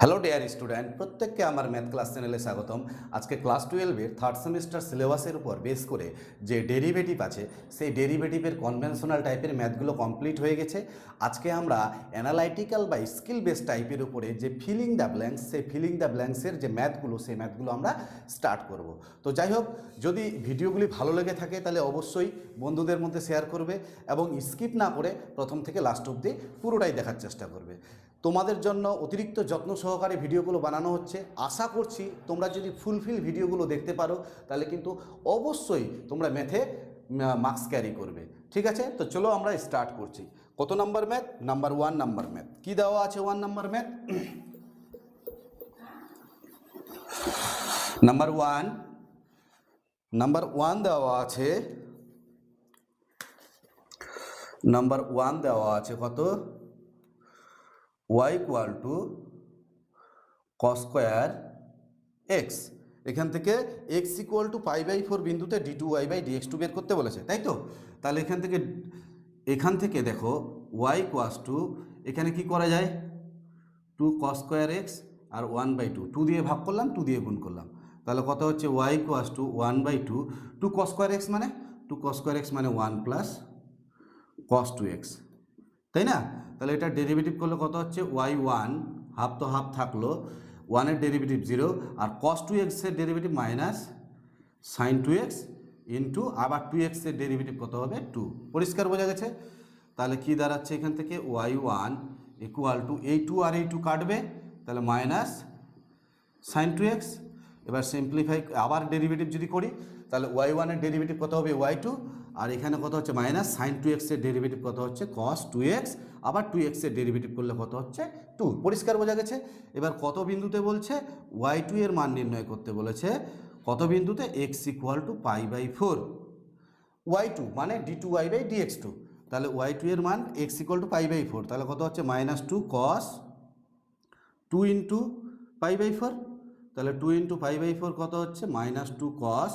Hello dear student, প্রত্যেককে আমার math class চ্যানেলে স্বাগতম। আজকে ক্লাস 12-এর থার্ড সেমিস্টার সিলেবাসের উপর বেস করে যে ডেরিভেটিভ আছে সেই ডেরিভেটিভের কনভেনশনাল টাইপের ম্যাথগুলো কমপ্লিট হয়ে গেছে। আজকে আমরা অ্যানালাইটিক্যাল বা স্কিল বেস টাইপের উপরে যে ফিলিং দ্য ব্ল্যাঙ্কস, সেই ফিলিং দ্য ব্ল্যাঙ্কসের যে ম্যাথগুলো সেই ম্যাথগুলো আমরা স্টার্ট করব। তো যাই হোক, যদি ভিডিওগুলি ভালো লেগে থাকে তাহলে অবশ্যই বন্ধুদের মধ্যে শেয়ার করবে এবং স্কিপ না করে প্রথম থেকে লাস্ট অবধি পুরোটাই দেখার চেষ্টা করবে। তোমাদের জন্য অতিরিক্ত যত্ন সহকারে ভিডিওগুলো বানানো হচ্ছে। আশা করছি তোমরা যদি ফুলফিল ভিডিওগুলো দেখতে পারো তাহলে কিন্তু অবশ্যই তোমরা ম্যাথে মার্কস ক্যারি করবে। ঠিক আছে, তো চলো আমরা স্টার্ট করছি। কত number math? Number 1 number math. কি দেওয়া আছে 1 নাম্বার ম্যাথ? নাম্বার 1 দেওয়া আছে, নাম্বার 1 দেওয়া আছে কত? y equal two cos square x. এখান থেকে x ইকুয়াল টু π/4 বিন্দুতে d2y/dx2 বের করতে বলেছে, তাই তো? তাহলে এখান থেকে দেখো y ইকুয়ালস টু, এখানে কি করা যায়? 2 cos স্কোয়ার এক্স আর 1/2, 2 দিয়ে ভাগ করলাম, 2 দিয়ে গুণ করলাম, তাহলে কত হচ্ছে? y equals to 1/2, 2 cos square x মানে 2 cos স্কোয়ার এক্স মানে 1 প্লাস cos 2x, তাই না? তাহলে এটা ডেরিভেটিভ করলে কত হচ্ছে? y1, হাফ তো হাফ থাকলো, 1-এর ডেরিভেটিভ 0, আর cos 2x-এর derivative minus sin 2x into আবার 2x-এর ডেরিভেটিভ কত হবে? 2। পরিষ্কার বোঝা গেছে? তাহলে কি দাঁড়াচ্ছে এখান থেকে? y1 ইকুয়াল টু এই 2 আর এই 2 কাটবে, তাহলে মাইনাস sin 2x। এবার সিম্পলিফাই আবার ডেরিভেটিভ যদি করি তাহলে y1-এর ডেরিভেটিভ কত হবে? y2, আর এখানে কত হচ্ছে? মাইনাস sin 2x-এর ডেরিভেটিভ কত হচ্ছে? cos 2x, আবার 2x-এর ডেরিভেটিভ করলে কত হচ্ছে? 2। পরিষ্কার বোঝা গেছে? এবার কত বিন্দুতে বলছে? y2 এর মান নির্ণয় করতে বলেছে। কত বিন্দুতে? x ইকুয়াল টু π/4, y2 মানে d2y/dx2। তাহলে y2 এর মান x ইকুয়াল টু π/4, তাহলে কত হচ্ছে? মাইনাস 2 cos 2 ইন্টু π/4, তাহলে 2 ইন্টু π/4 কত হচ্ছে? মাইনাস 2 cos,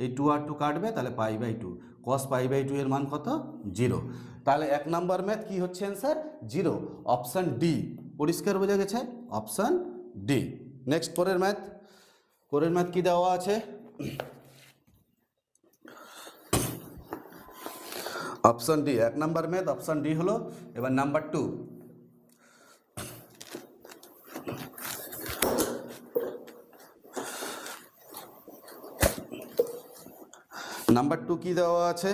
এই 2 আর 2 কাটবে, তাহলে π/2, cos π/2 এর মান কত? 0। তাহলে 1 নাম্বার ম্যাথ কি হচ্ছে অ্যান্সার? 0, option D. পরিষ্কার বোঝা গেছে? Option D. নেক্সট পরের ম্যাথ কি দেওয়া আছে? Option D, 1 number math option D হলো। এবার নাম্বার 2, নাম্বার 2 কি দেওয়া আছে?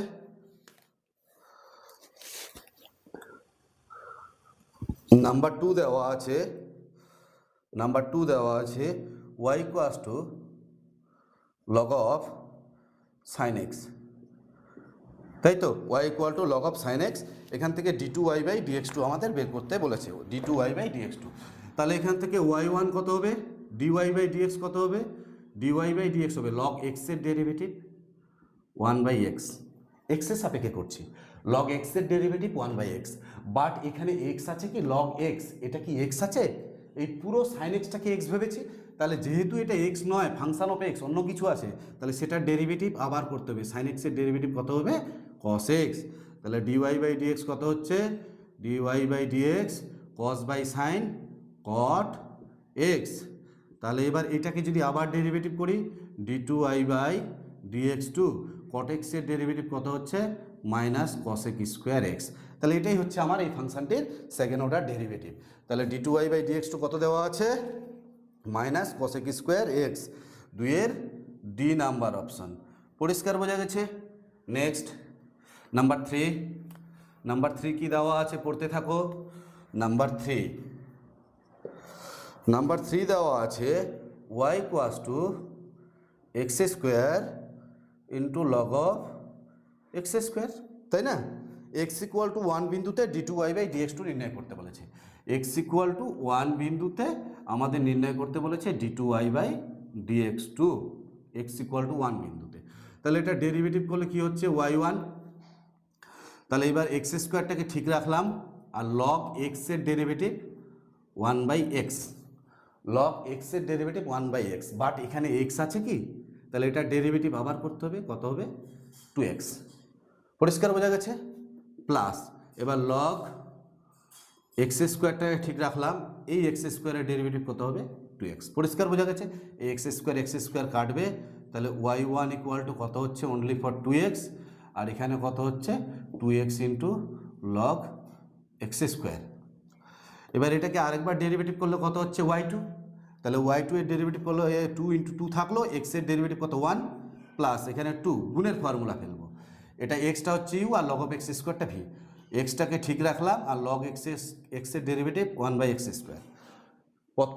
নাম্বার 2 দেওয়া আছে y equals to log of sin x, তাই তো? y equal two log of sin x। এখান থেকে d2y/dx2 আমাদের বের করতে বলেছে, d2y/dx2। তাহলে এখান থেকে y1 কত হবে? dy/dx কত হবে? dy/dx হবে log x এর ডেরিভেটিভ 1/x, x এর সাপেক্ষে করছি, log x এর ডেরিভেটিভ 1/x। বাট এখানে x আছে কি? log x, এটা কি x আছে? এই পুরো sin xটাকে x ভেবেছি, তাহলে যেহেতু এটা x নয়, ফাংশন অফ x অন্য কিছু আছে, তাহলে সেটার ডেরিভেটিভ আবার করতে হবে। sin x এর ডেরিভেটিভ কত হবে? cos x। তাহলে dy/dx কত হচ্ছে? dy/dx cos/sin cot x। তাহলে এবার এটাকে যদি আবার ডেরিভেটিভ করি, d2y/dx2 cot x এর ডেরিভেটিভ কত হচ্ছে? Minus cosec square x. তাহলে এটাই হচ্ছে আমার এই ফাংশনটির সেকেন্ড অর্ডার ডেরিভেটিভ। তাহলে d2y/dx2 কত দেওয়া আছে? মাইনাস cosec স্কোয়ার এক্স, 2-এর ডি নাম্বার অপশন। পরিষ্কার বোঝা গেছে? নেক্সট নাম্বার 3 কি দেওয়া আছে? পড়তে থাকো। নাম্বার 3 দেওয়া আছে y equals to x square into log of x square, তাই না? x ইকুয়াল টু 1 বিন্দুতে d2y/dx2 নির্ণয় করতে বলেছে। x ইকুয়াল টু 1 বিন্দুতে আমাদের নির্ণয় করতে বলেছে d2y/dx2, x ইকুয়াল টু 1 বিন্দুতে। তাহলে এটা ডেরিভেটিভ করলে কি হচ্ছে? y1। তাহলে এবার এক্স স্কোয়ারটাকে ঠিক রাখলাম, আর log x এর ডেরিভেটিভ 1/x, log x এর ডেরিভেটিভ 1/x। বাট এখানে x আছে কি? তাহলে এটা ডেরিভেটিভ আবার করতে হবে, কত হবে? 2x। পরিষ্কার বোঝা গেছে? প্লাস এবার log এক্স স্কোয়ারটাকে ঠিক রাখলাম, এই এক্স স্কোয়ারের ডেরিভেটিভ কত হবে 2x। পরিষ্কার বোঝা গেছে? এই এক্স স্কোয়ার কাটবে, তাহলে y1 ইকুয়াল টু কত হচ্ছে অনলি ফর 2x, আর এখানে কত হচ্ছে 2x into log x square. এবার এটাকে আরেকবার ডেরিভেটিভ করলে কত হচ্ছে y2, তাহলে y2 এর ডেরিভেটিভ করলো 2 ইন্টু 2 থাকলো, x এর ডেরিভেটিভ কত 1 প্লাস এখানে 2 গুণের ফর্মুলা ফেলবো, এটা এক্সটা হচ্ছে ইউ আর লগ অফ এক্স স্কোয়ারটা ভি। এক্সটাকে ঠিক রাখলাম আর লগ এক্সের ডেরিভেটিভ 1/x স্কোয়ার।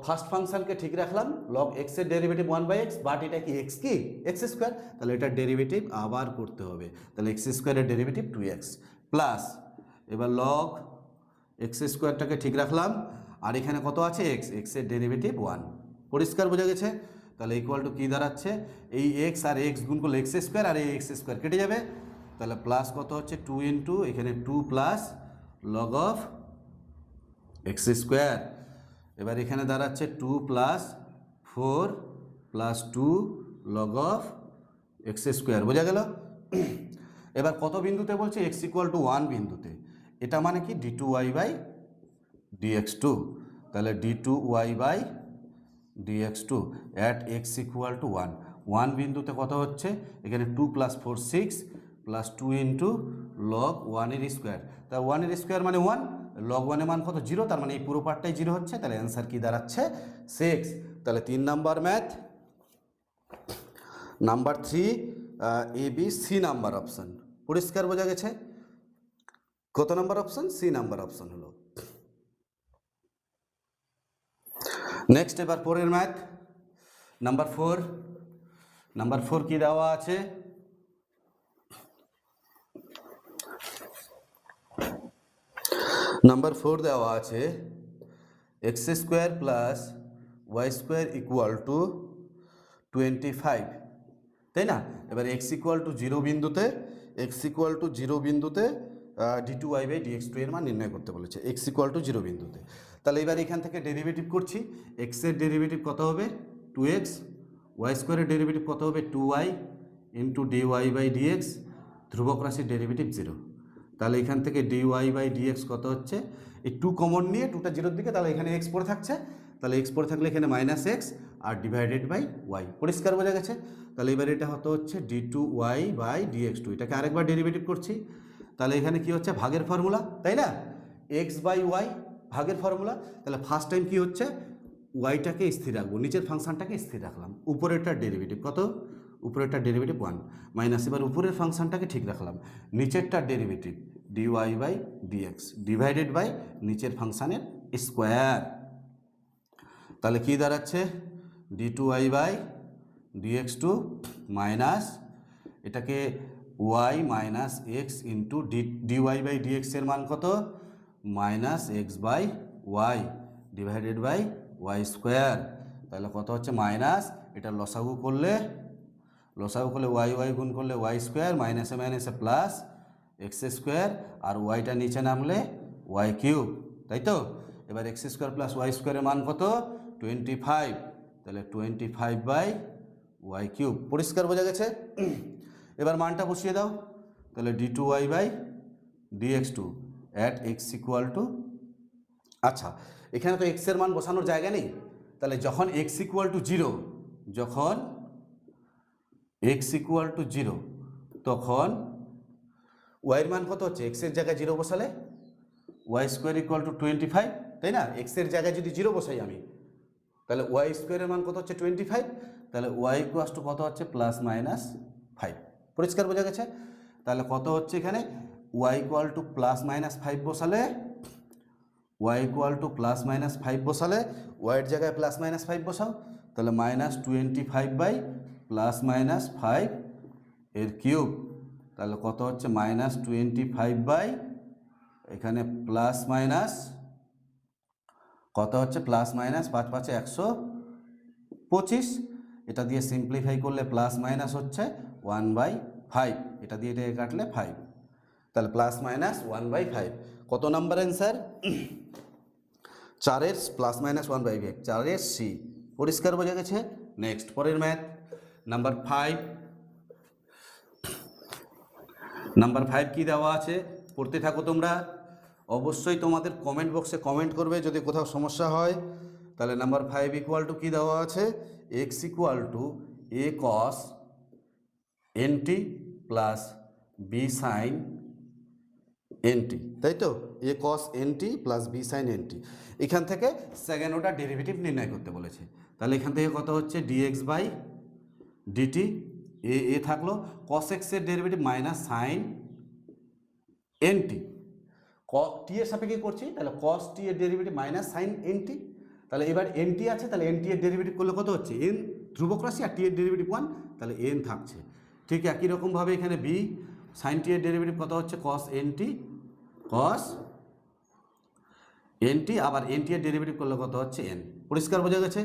ফার্স্ট ফাংশনকে ঠিক রাখলাম, লগ এক্সের ডেরিভেটিভ 1/x, বাট এটা কি এক্স কি এক্স স্কোয়ার, তাহলে এটার ডেরিভেটিভ আবার করতে হবে, তাহলে এক্স স্কোয়ারের ডেরিভেটিভ 2x প্লাস এবার লগ এক্স স্কোয়ারটাকে ঠিক রাখলাম, আর এখানে কত আছে এক্স, এক্সের ডেরিভেটিভ 1। পরিষ্কার বোঝা গেছে? তাহলে ইকুয়াল টু কী দাঁড়াচ্ছে, এই এক্স আর এক্স গুণ করলে এক্স স্কোয়ার, আর এই এক্স স্কোয়ার কেটে যাবে, তাহলে প্লাস কত হচ্ছে 2 ইন্টু এখানে 2 plus log of x square. এবার এখানে দাঁড়াচ্ছে 2 plus 4 plus 2 log of x square. বোঝা গেল? এবার কত বিন্দুতে বলছে, এক্স ইকুয়াল টু 1 বিন্দুতে, এটা মানে কি d2y বাই dx2, তাহলে d2y by dx2 at x equal to 1 বিন্দুতে কত হচ্ছে, এখানে 2 প্লাস 4 6 প্লাস 2 ইন্টু লগ 1 এর স্কোয়ার, তা 1 এর স্কোয়ার মানে 1, লগ 1 এর মান কত 0, তার মানে এই পুরো পার্টটাই 0 হচ্ছে, তাহলে অ্যান্সার কি দাঁড়াচ্ছে 6। তাহলে 3 নাম্বার ম্যাথ, নাম্বার 3 এ বি সি নাম্বার অপশন। পরিষ্কার বোঝা গেছে? কত number option? C number option হলো। নেক্সট এবার পরের ম্যাথ নাম্বার 4। নাম্বার 4 কি দেওয়া আছে, নাম্বার 4 দেওয়া আছে x square plus y square equal to 25, তাই না? এবার এক্স ইকুয়াল টু 0 বিন্দুতে, এক্স ইকুয়াল টু 0 বিন্দুতে d2y বাই dx2 এর মান নির্ণয় করতে বলেছে, এক্স ইকুয়াল টু 0 বিন্দুতে। তাহলে এবার এখান থেকে ডেরিভেটিভ করছি, এক্সের ডেরিভেটিভ কত হবে 2x, ওয়াই স্কোয়ারের ডেরিভেটিভ কত হবে 2y into dy by dx, ধ্রুবক রাশির ডেরিভেটিভ 0। তাহলে এখান থেকে dy বাই dx কত হচ্ছে, এই 2 কমন নিয়ে 2টা 0-র দিকে, তাহলে এখানে x পড়ে থাকছে, তাহলে x পড়ে থাকলে এখানে মাইনাস এক্স আর ডিভাইডেড বাই ওয়াই। পরিষ্কার বোঝা গেছে? তাহলে এবার এটা হতে হচ্ছে d2y বাই dx2, এটাকে আরেকবার ডেরিভেটিভ করছি, তাহলে এখানে কি হচ্ছে ভাগের ফর্মুলা, তাই না, x বাই ওয়াই ভাগের ফর্মুলা। তাহলে ফার্স্ট টাইম কি হচ্ছে, ওয়াইটাকে স্থির রাখবো, নিচের ফাংশনটাকে স্থির রাখলাম, উপরেরটার ডেরিভেটিভ কত, উপরেরটার ডেরিভেটিভ 1 মাইনাস, এবার উপরের ফাংশনটাকে ঠিক রাখলাম, নিচেরটার derivative dy by dx divided by নিচের ফাংশনের স্কোয়ার। তাহলে কি দাঁড়াচ্ছে d2y বাই dx2 মাইনাস এটাকে y minus x into dy by dx এর মান কত, minus x by y divided by y square. তাহলে কত হচ্ছে মাইনাস, এটা লসাগু করলে ওয়াই গুণ করলে ওয়াই স্কোয়ার, মাইনাসে মাইনাসে প্লাস এক্স স্কোয়ার, আর ওয়াইটা নিচে নামলে ওয়াই কিউব, তাই তো? এবার এক্স স্কোয়ার প্লাস ওয়াই স্কোয়ারের মান কত 25, তাহলে 25 বাই ওয়াই কিউব। পরিষ্কার বোঝা গেছে? এবার মানটা বসিয়ে দাও, তাহলে d2y by dx2 at x equal to, আচ্ছা এখানে তো এক্সের মান বসানোর জায়গা নেই, তাহলে যখন এক্স ইকুয়াল টু 0, যখন এক্স ইকুয়াল টু 0 তখন ওয়াইয়ের মান কত হচ্ছে, এক্সের জায়গায় 0 বসালে ওয়াই স্কোয়ার ইকুয়াল টু 25, তাই না? এক্সের জায়গায় যদি 0 বসাই আমি, তাহলে ওয়াই স্কোয়ারের মান কত হচ্ছে 25, তাহলে ওয়াই ইকুয়াল টু কত হচ্ছে প্লাস মাইনাস 5। পরিষ্কার বোঝা গেছে? তাহলে কত হচ্ছে এখানে y equal to plus minus 5 বসালে, y equal to plus minus 5 বসালে, ওয়াইয়ের জায়গায় প্লাস মাইনাস 5 বসাও, তাহলে মাইনাস 25 বাই প্লাস মাইনাস 5 এর কিউব, তাহলে কত হচ্ছে মাইনাস 25 বাই এখানে প্লাস মাইনাস কত হচ্ছে প্লাস মাইনাস 5 5 125, এটা দিয়ে সিম্পলিফাই করলে প্লাস মাইনাস হচ্ছে 1/5, এটা দিয়ে এটাকে কাটলে 5, তাহলে প্লাস মাইনাস 1/5। কত নাম্বার অ্যান্সার 4-এর প্লাস মাইনাস 1/5, 4-এর সি। পরিষ্কার বোঝা গেছে? নেক্সট পরের ম্যাথ নাম্বার 5। নাম্বার 5 কি দেওয়া আছে পড়তে থাকো তোমরা, অবশ্যই তোমাদের কমেন্ট বক্সে কমেন্ট করবে যদি কোথাও সমস্যা হয়। তাহলে নাম্বার 5 ইকুয়াল টু কী দেওয়া আছে, x equal to a cos n t plus b sine n t, তাই তো, a cos n t plus b sine n t. এখান থেকে সেকেন্ড অর্ডার ডেরিভেটিভ নির্ণয় করতে বলেছে। তাহলে এখান থেকে কত হচ্ছে, ডিএক্স বাই ডিটি, এ থাকলো, কস এক্সের ডেরিভেটিভ মাইনাস সাইন এনটি, টি এর সাপেক্ষে করছি, তাহলে কস টি এর ডেরিভেটিভ মাইনাস সাইন এনটি। তাহলে এবার এনটি আছে, তাহলে এনটি এর ডেরিভেটিভ করলে কত হচ্ছে, এন ধ্রুবক রাশি আর টি এর ডেরিভেটিভ 1, তাহলে এন থাকছে। ঠিক একই রকমভাবে এখানে বি সাইন টি এর ডেরিভেটিভ কত হচ্ছে, কস এনটি, আবার এনটি এর ডেরিভেটিভ করলে কত হচ্ছে, এন। পরিষ্কার বোঝা গেছে।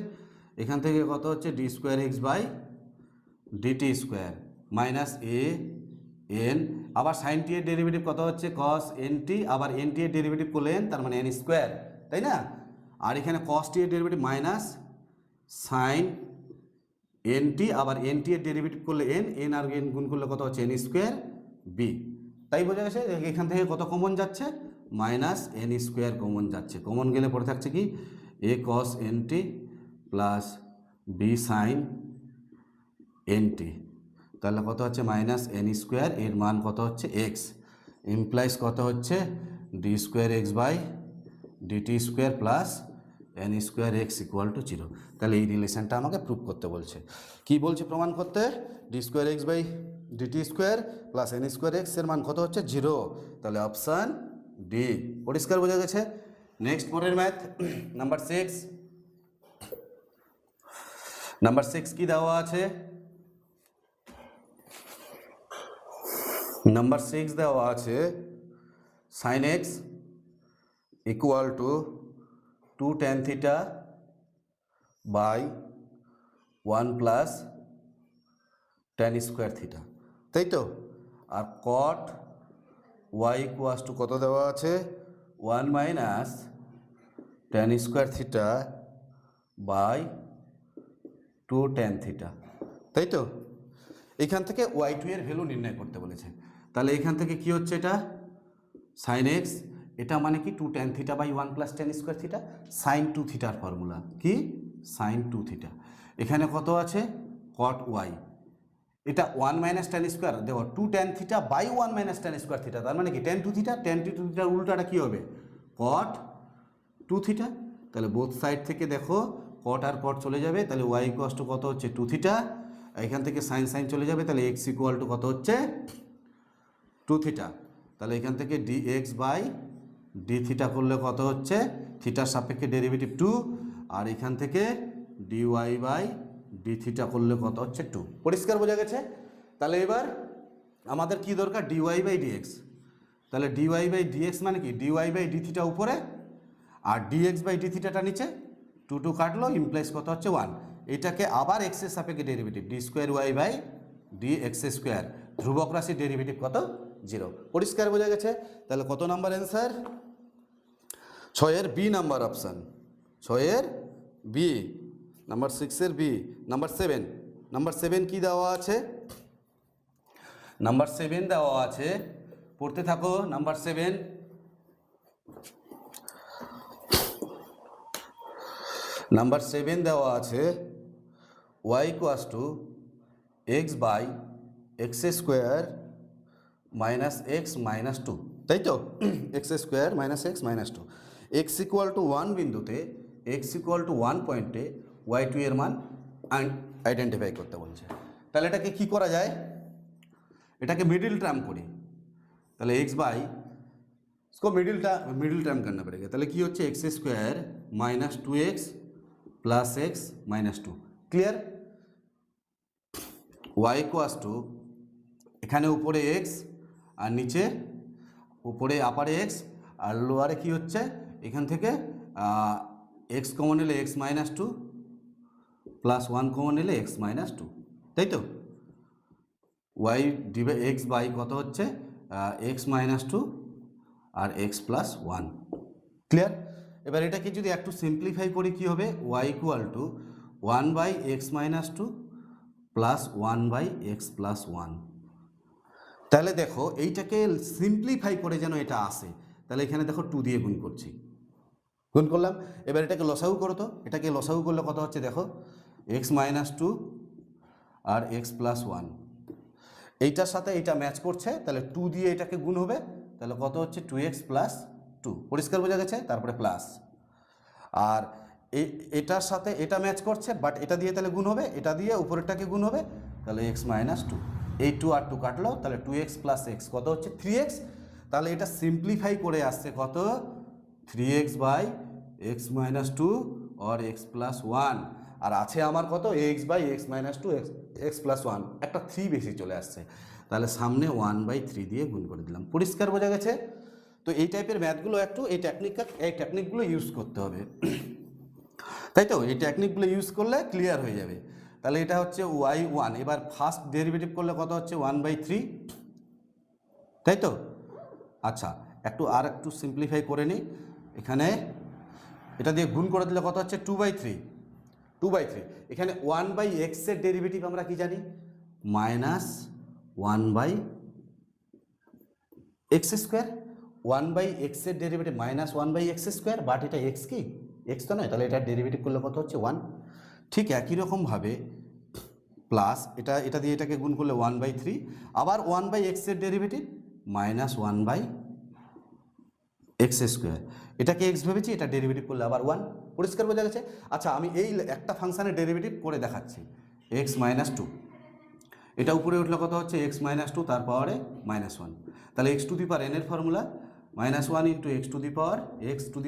এখান থেকে কত হচ্ছে, d square x by DT square minus a n, আবার সাইন টি এর ডেরিভেটিভ কত হচ্ছে, কস এনটি, আবার এনটি এর ডেরিভেটিভ করলে এন, তার মানে এন স্কোয়ার, তাই না। আর এখানে কস টি এর ডেরিভেটিভ মাইনাস সাইন এনটি, আবার এনটি এর ডেরিভেটিভ করলে এন আর এন গুণ করলে কত হচ্ছে, এন স্কোয়ার বি। তাই বোঝা গেছে। এখান থেকে কত কমন যাচ্ছে, মাইনাস এন স্কোয়ার কমন যাচ্ছে। কমন গেলে পড়ে থাকছে কি, এ cos n t plus b sine N T, তাহলে কত হচ্ছে, মাইনাস এন স্কোয়ার, এর মান কত হচ্ছে, এক্স, ইমপ্লাইজ কত হচ্ছে, d square x by DT square plus n square x equal to 0। তাহলে এই রিলেশনটা আমাকে প্রুভ করতে বলছে। কি বলছে প্রমাণ করতে, d square x by DT square plus n square x এর মান কত হচ্ছে, 0। তাহলে অপশান ডি। পরিষ্কার বোঝা গেছে। নেক্সট পরের ম্যাথ নাম্বার 6। নাম্বার 6 কি দেওয়া আছে, নাম্বার 6 দেওয়া আছে sine x equal to 2 tan theta by 1 plus tan square theta, তাই তো। আর কট ওয়াই ইকুয়াস টু কত দেওয়া আছে, 1 minus tan square theta by 2 tan theta, তাই তো। এখান থেকে y2 এর ভ্যালু নির্ণয় করতে বলেছে। তাহলে এখান থেকে কি হচ্ছে, এটা সাইন এক্স, এটা মানে কি 2 tan theta by 1 plus tan square theta, sine 2 থিটার ফর্মুলা কি, সাইন 2 থিটা। এখানে কত আছে, কট ওয়াই, এটা 1 মাইনাস tan স্কোয়ার, দেখো 2 tan theta by 1 minus tan square theta, তার মানে কি tan 2 থিটা, tan 2 থিটার উল্টাটা কি হবে, কট 2 থিটা। তাহলে বোথ সাইড থেকে দেখো কট আর কট চলে যাবে, তাহলে ওয়াই ইকুয়াল টু কত হচ্ছে, 2 থিটা, এখান থেকে সাইন সাইন চলে যাবে, তাহলে এক্স ইকুয়াল টু কত হচ্ছে, 2 থিটা। তাহলে এখান থেকে d x by d theta করলে কত হচ্ছে, থিটার সাপেক্ষে ডেরিভেটিভ 2, আর এখান থেকে d y by d theta করলে কত হচ্ছে, 2। পরিষ্কার বোঝা গেছে। তাহলে এবার আমাদের কি দরকার, ডি ওয়াই বাই ডিএক্স। তাহলে ডি ওয়াই বাই ডিএক্স মানে কি, d y by d theta উপরে আর ডিএক্স বাই ডি থিটাটা নিচে, 2 কাটলো, ইমপ্লাইজ কত হচ্ছে, 1। এটাকে আবার এক্সের সাপেক্ষে derivative, d square y by d x square, ধ্রুবক রাশির ডেরিভেটিভ কত, 0। পরিষ্কার বোঝা গেছে। তাহলে কত নাম্বার অ্যান্সার, 6-এর বি নাম্বার অপশান, 6-এর বি, নাম্বার 6-এর বি। নাম্বার 7, নাম্বার 7 কি দেওয়া আছে, নাম্বার 7 দেওয়া আছে, পড়তে থাকো। নাম্বার 7, নাম্বার 7 দেওয়া আছে y equals to x by x square minus x minus 2, তাই তো, x square minus x minus 2। X equal to 1 বিন্দুতে, এক্স ইকুয়াল টু 1 পয়েন্টে y2 এর মান আইডেন্টিফাই করতে বলছে। তাহলে এটাকে কি করা যায়, এটাকে मिडिल टर्म করি। তাহলে x বাই, इसको मिडिल टर्म करना पड़ेगा। তাহলে কি হচ্ছে, x square minus 2x plus x minus 2, clear. y equals two, এখানে উপরে x আর নিচে, উপরে আপারে x আর লোয়ারে কি হচ্ছে, এখান থেকে x কমন নিলে x মাইনাস 2 প্লাস 1 কমন নিলে x মাইনাস 2, তাই তো। y ডিভাইড x বাই কত হচ্ছে, x মাইনাস 2 আর x প্লাস 1, ক্লিয়ার। এবার এটাকে যদি একটু সিম্পলিফাই করি কি হবে, y equal to 1 by x minus 2 plus 1 by x plus 1। তাহলে দেখো এইটাকে সিম্পলিফাই করে যেন এটা আসে, তাহলে এখানে দেখো 2 দিয়ে গুণ করছি, গুণ করলাম। এবার এটাকে লসাগু করো তো, এটাকে লসাগু করলে কত হচ্ছে দেখো, এক্স মাইনাস 2 আর এক্স প্লাস 1, এইটার সাথে এইটা ম্যাচ করছে, তাহলে 2 দিয়ে এটাকে গুণ হবে, তাহলে কত হচ্ছে 2x প্লাস 2, পরিষ্কার বোঝা গেছে, তারপরে প্লাস। আর এটার সাথে এটা ম্যাচ করছে, বাট এটা দিয়ে তাহলে গুণ হবে, এটা দিয়ে উপরেরটাকে গুণ হবে, তাহলে এক্স মাইনাস 2, এই 2 আর 2 কাটলো, তাহলে 2x প্লাস এক্স কত হচ্ছে 3x, তাহলে এটা সিম্পলিফাই করে আসছে কত 3x বাই এক্স মাইনাস 2 আর এক্স প্লাস 1, আর আছে আমার কত x by x minus 2 x plus 1, একটা 3 বেশি চলে আসছে, তাহলে সামনে 1/3 দিয়ে গুণ করে দিলাম। পরিষ্কার বোঝা গেছে? তো এই টাইপের ম্যাথগুলো একটু এই টেকনিকগুলো ইউজ করতে হবে, তাই তো? এই টেকনিকগুলো ইউজ করলে ক্লিয়ার হয়ে যাবে। তাহলে এটা হচ্ছে y1, এবার ফার্স্ট ডেরিভেটিভ করলে কত হচ্ছে 1/3, তাই তো? আচ্ছা, একটু সিম্পলিফাই করে নিই, এখানে এটা দিয়ে গুণ করে দিলে কত হচ্ছে 2/3, এখানে 1/x এর ডেরিভেটিভ আমরা কি জানি, মাইনাস 1/x স্কোয়ার, 1/x এর derivative minus 1/x square, but এটা x কি, x তো নয়, তাহলে এটার ডেরিভেটিভ করলে কত হচ্ছে 1। ঠিক একই রকমভাবে প্লাস এটা দিয়ে এটাকে গুণ করলে 1/3, আবার 1/x এর ডেরিভেটিভ মাইনাস 1/x স্কোয়ার, এটাকে x ভেবেছি, এটা ডেরিভেটিভ করলে আবার 1, পরিষ্কার বোঝা গেছে? আচ্ছা, আমি এই একটা ফাংশানের ডেরিভেটিভ করে দেখাচ্ছি, x মাইনাস 2, এটা উপরে উঠলে কত হচ্ছে x মাইনাস 2 তার পাওয়ারে মাইনাস 1, তাহলে x to the power n এর formula minus 1 into x to the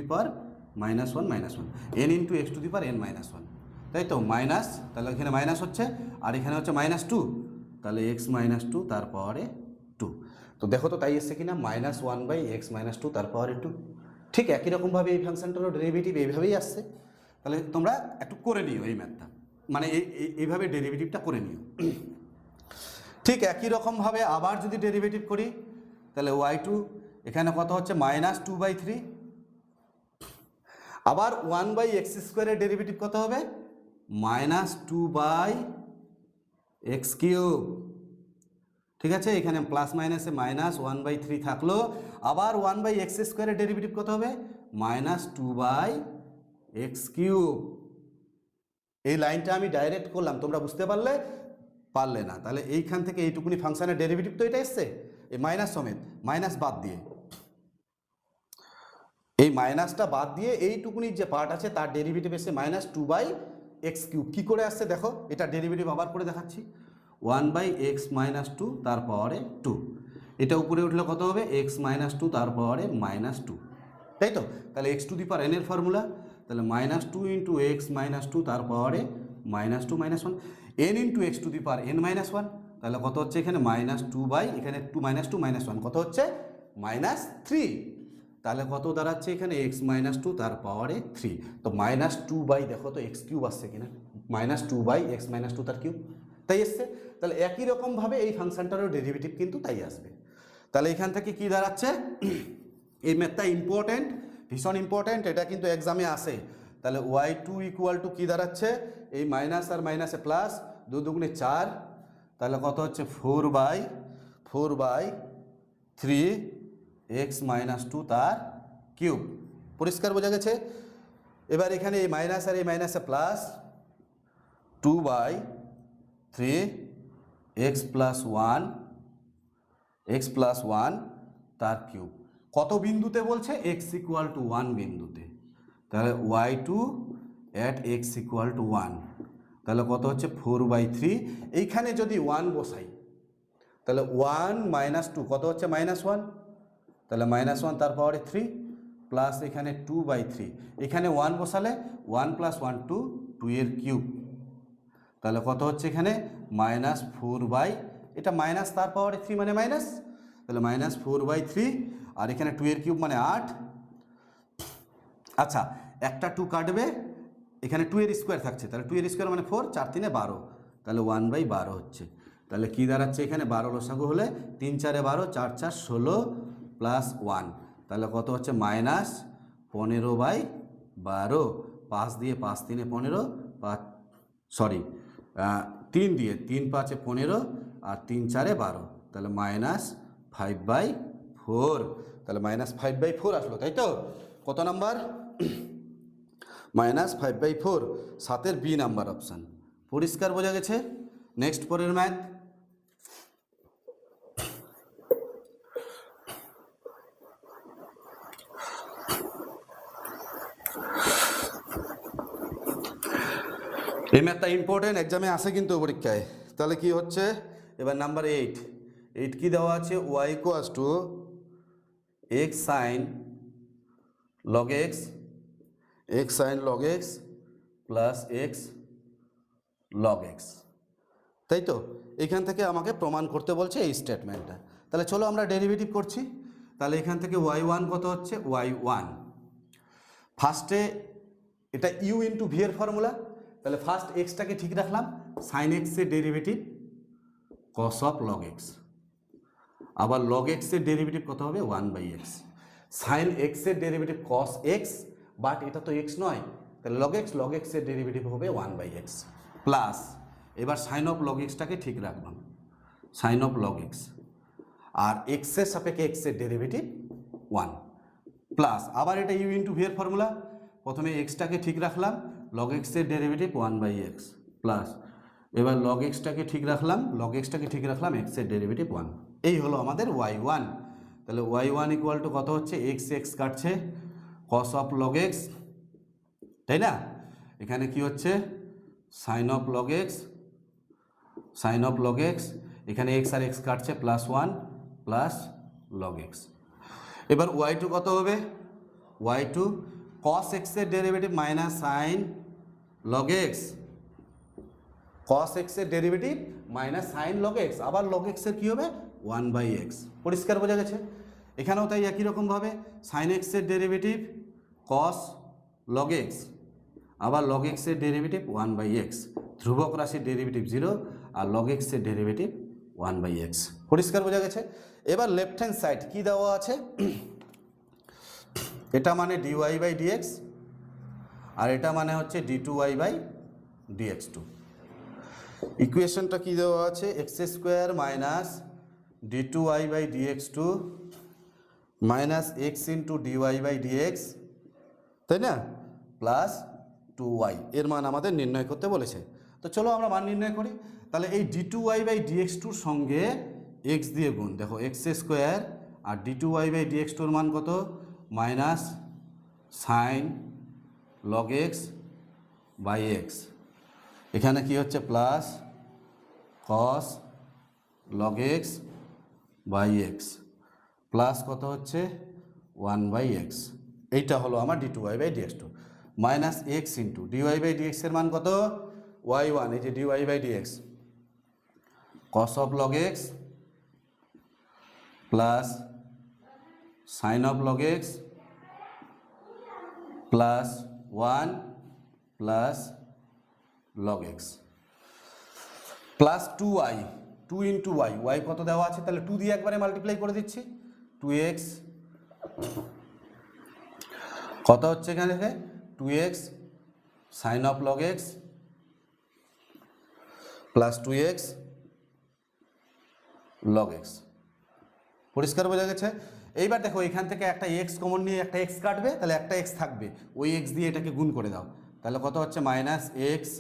power minus 1 n into x to the power n minus 1, তাই তো? মাইনাস, তাহলে এখানে মাইনাস হচ্ছে, আর এখানে হচ্ছে মাইনাস 2, তাহলে x মাইনাস 2 তার পাওয়ারে 2, তো দেখো তো তাই এসছে কিনা, মাইনাস 1/x মাইনাস 2 তার পাওয়ারে 2। ঠিক একই রকমভাবে এই ফাংশনটারও ডেরিভেটিভ এইভাবেই আসছে, তাহলে তোমরা একটু করে নিও এই ম্যাথটা, মানে এইভাবে ডেরিভেটিভটা করে নিও। ঠিক একই রকমভাবে আবার যদি ডেরিভেটিভ করি, তাহলে y2 এখানে কত হচ্ছে মাইনাস 2/3, আবার 1/x স্কোয়ারের ডেরিভেটিভ কত হবে, মাইনাস 2/x কিউব, ঠিক আছে? এখানে প্লাস মাইনাসে মাইনাস 1/3 থাকলো, আবার 1/x স্কোয়ারের ডেরিভেটিভ কত হবে, মাইনাস 2/x কিউব। এই লাইনটা আমি ডাইরেক্ট করলাম, তোমরা বুঝতে পারলে না, তাহলে এইখান থেকে এইটুকুনি ফাংশনের ডেরিভেটিভ তো এটা এসছে, এই মাইনাস সমেত, মাইনাস বাদ দিয়ে, এই মাইনাসটা বাদ দিয়ে এইটুকুনি যে পার্ট আছে তার ডেরিভেটিভ এসে মাইনাস 2/x কিউব। কী করে আসছে দেখো, এটা ডেরিভেটিভ আবার করে দেখাচ্ছি, 1/x মাইনাস 2 তার পাওয়ারে 2, এটা উপরে উঠলে কত হবে, x মাইনাস 2 তার পাওয়ারে মাইনাস 2, তাই তো? তাহলে x to the power n এর ফর্মুলা, তাহলে মাইনাস 2 ইন্টু x মাইনাস 2 তার পাওয়ারে minus 2 minus 1, n into x to the power n minus 1, তাহলে কত হচ্ছে এখানে মাইনাস 2 এখানে 2 মাইনাস 2 মাইনাস 1 কত হচ্ছে মাইনাস 3, তাহলে কত দাঁড়াচ্ছে এখানে x মাইনাস 2 তার পাওয়ারে 3, তো মাইনাস 2 দেখো তো x কিউব আসছে কিনা, মাইনাস 2/x মাইনাস 2 তার কিউব, তাই এসছে। তাহলে একই রকমভাবে এই ফাংশনটারও ডেরিভেটিভ কিন্তু তাই আসবে। তাহলে এখান থেকে কি দাঁড়াচ্ছে, এই ম্যাথটা ইম্পর্টেন্ট, ভীষণ ইম্পর্টেন্ট, এটা কিন্তু এক্সামে আসে। তাহলে y2 ইকুয়াল টু কী দাঁড়াচ্ছে, এই মাইনাস আর মাইনাসে প্লাস, 2 দুগুণে 4, তাহলে কত হচ্ছে 4/3x মাইনাস 2 তার কিউব, পরিষ্কার বোঝা গেছে? এবার এখানে এই মাইনাস আর এই মাইনাসে প্লাস, 2/3x প্লাস 1 তার কিউব, কত বিন্দুতে বলছে, x ইকুয়াল টু 1 বিন্দুতে, তাহলে y2 at x equal to 1, তাহলে কত হচ্ছে 4/3, এইখানে যদি 1 বসাই, তাহলে 1 মাইনাস 2 কত হচ্ছে মাইনাস 1, তাহলে মাইনাস 1 তার পাওয়ারে 3, প্লাস এখানে 2/3, এখানে 1 বসালে 1 প্লাস 1 2 এর কিউব, তাহলে কত হচ্ছে এখানে মাইনাস 4, এটা মাইনাস তার পাওয়ারে 3 মানে মাইনাস, তাহলে মাইনাস 4/3, আর এখানে 2 এর কিউব মানে 8। আচ্ছা, একটা 2 কাটবে, এখানে 2 এর স্কোয়ার থাকছে, তাহলে 2 এর স্কোয়ার মানে 4, 4 3 12, তাহলে 1/12 হচ্ছে, তাহলে কি দাঁড়াচ্ছে এখানে 12 লসাগু হলে 3 4 12, 4 4 16 প্লাস 1, তাহলে কত হচ্ছে মাইনাস 15/12, 5 দিয়ে 5 3 15, 3 দিয়ে 3 5 15 আর 3 4 12, তাহলে মাইনাস 5/4 4, তাহলে -5/4 আসলো, তাই তো? কত নাম্বার? -5/4, 7-এর বি নাম্বার অপশান। পরিষ্কার বোঝা গেছে? নেক্সট পরের ম্যাথ। এই ম্যাথটা ইম্পর্টেন্ট, এক্সামে আসে কিন্তু পরীক্ষায়। তাহলে কি হচ্ছে এবার নাম্বার 8 কি দেওয়া আছে? y = x sin log x plus x log x, তাই তো? এখান থেকে আমাকে প্রমাণ করতে বলছে এই স্টেটমেন্টটা। তাহলে চলো আমরা ডেরিভেটিভ করছি। তাহলে এখান থেকে y1 কত হচ্ছে? y1 ফার্স্টে এটা u ইন্টু ভি এর ফর্মুলা, তাহলে ফার্স্ট এক্সটাকে ঠিক রাখলাম, সাইন এক্সের derivative cos of log x, আবার লগ এক্সের ডেরিভেটিভ কত হবে? 1/x। সাইন এক্সের ডেরিভেটিভ কস এক্স, বাট এটা তো এক্স নয়, তাহলে লগ এক্সের ডেরিভেটিভ হবে 1/x প্লাস, এবার সাইন অফ লগ এক্সটাকে ঠিক রাখলাম, সাইন অফ লগ এক্স, আর এক্সের সাপেক্ষে এক্সের ডেরিভেটিভ 1 প্লাস, আবার এটা ইউ ইন্টু ভি এর ফর্মুলা, প্রথমে এক্সটাকে ঠিক রাখলাম, লগ এক্সের ডেরিভেটিভ 1/x প্লাস, এবার লগ এক্সটাকে ঠিক রাখলাম, এক্সের ডেরিভেটিভ 1। এই হলো আমাদের y1। তাহলে y1 ইকুয়াল টু কত হচ্ছে? এক্স কাটছে কস অফ লগ এক্স, তাই না? এখানে কি হচ্ছে? সাইন অফ লগ এক্স, এখানে এক্স আর এক্স কাটছে +1 প্লাস লগ এক্স। এবার y2 কত হবে? y2 cos x এর derivative minus sine log x, cos x এর derivative minus sine log x, আবার লগ এক্স এর কী হবে? 1/x। পরিষ্কার বোঝা গেছে? এখানেও তাই একই রকমভাবে সাইন এক্স এর ডেরিভেটিভ cos লগ এক্স, আবার লগ এক্স এর ডেরিভেটিভ 1/x, ধ্রুবক রাশির ডেরিভেটিভ 0 আর লগ এক্স এর ডেরিভেটিভ 1/x। পরিষ্কার বোঝা গেছে? এবার লেফট হ্যান্ড সাইড কী দেওয়া আছে? এটা মানে dy/dx, আর এটা মানে হচ্ছে d2y/dx2। ইকুয়েশনটা কি দেওয়া আছে? x² minus d2y/dx2 minus x into dy/dx, তাই না? প্লাস 2y, এর মান আমাদের নির্ণয় করতে বলেছে। তো চলো আমরা মান নির্ণয় করি। তাহলে এই d2y/dx2 সঙ্গে x দিয়ে গুণ, দেখো x² আর d2y/dx2 মান কত? Minus sine log x by x, এখানে কি হচ্ছে? Plus cos log x by x, plus কত হচ্ছে? 1/x। এইটা হলো আমার d2y/dx2 minus x into dy/dx এর মান কত? y1, এই যে dy/dx cos of log x plus sign of log x plus 1 plus log x plus 2y, 2 into y কত দেওয়া আছে? তাহলে 2 দিয়ে একবারে মাল্টিপ্লাই করে দিচ্ছি, 2x কত হচ্ছে এখানে? 2x sine of log x plus 2x log x. পরিষ্কার বোঝা গেছে? এইবার দেখো এখান থেকে একটা এক্স কমন নিয়ে একটা এক্স কাটবে, তাহলে একটা এক্স থাকবে, ওই এক্স দিয়ে এটাকে গুণ করে দাও, তাহলে কত হচ্ছে? Minus x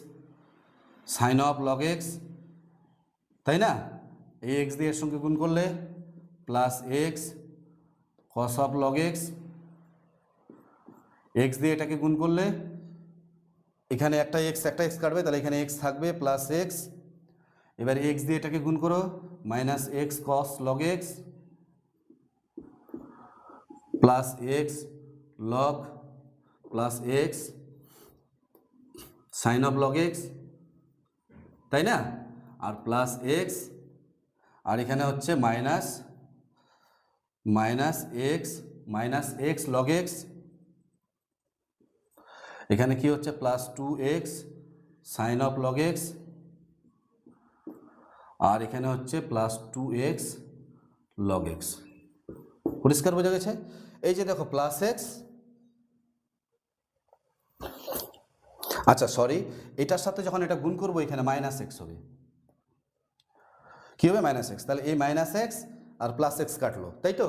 sine of log x, তাই না? এই এক্স দিয়ে এর সঙ্গে গুণ করলে plus x cos of log x, x দিয়ে এটাকে গুণ করলে এখানে একটা এক্স কাটবে, তাহলে এখানে এক্স থাকবে প্লাস এক্স, এবার এক্স দিয়ে এটাকে গুণ করো, minus x cos log x plus x log plus x sine of log x, তাই না? আর প্লাস এক্স, আর এখানে হচ্ছে মাইনাস এক্স লগ এক্স, এখানে কি হচ্ছে? Plus 2x sine of log x, আর এখানে হচ্ছে প্লাস 2x লগ এক্স। পরিষ্কার বোঝা গেছে? এই যে দেখো প্লাস এক্স, আচ্ছা সরি, এটার সাথে যখন এটা গুণ করবো এখানে মাইনাস এক্স হবে, কি হবে? Minus x. তাহলে এই মাইনাস এক্স আর প্লাস এক্স কাটলো, তাই তো?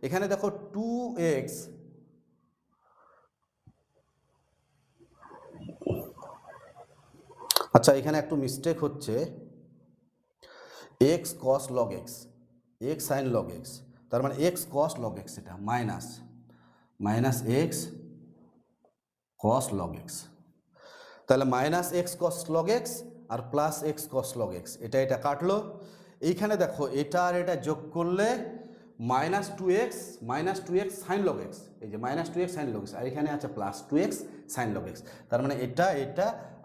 এখানে দেখো 2x, আচ্ছা এখানে একটু মিস্টেক হচ্ছে, x cos log x, x sin log x, তার মানে x cos log x, এটা minus x cos log x, তাহলে minus x cos log x আর plus x cos log x, এটা কাটলো। এইখানে দেখো এটা আর এটা যোগ করলে minus two x sine log x, এই যে minus two x sine log x, আর এখানে আছে plus two x sine log x, তার মানে এটা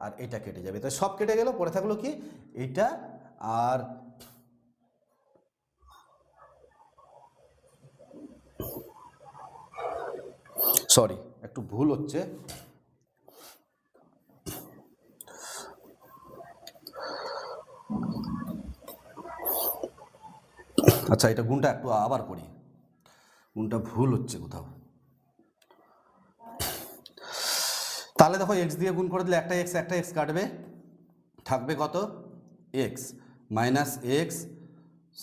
আর এটা কেটে যাবে, তো সব কেটে গেল, পড়ে থাকলো কি এটা আর সরি একটু ভুল হচ্ছে, আচ্ছা এটা গুণটা একটু আবার করি, গুণটা ভুল হচ্ছে কোথাও। তাহলে দেখো এক্স দিয়ে গুণ করে দিলে একটা এক্স কাটবে, থাকবে কত x minus x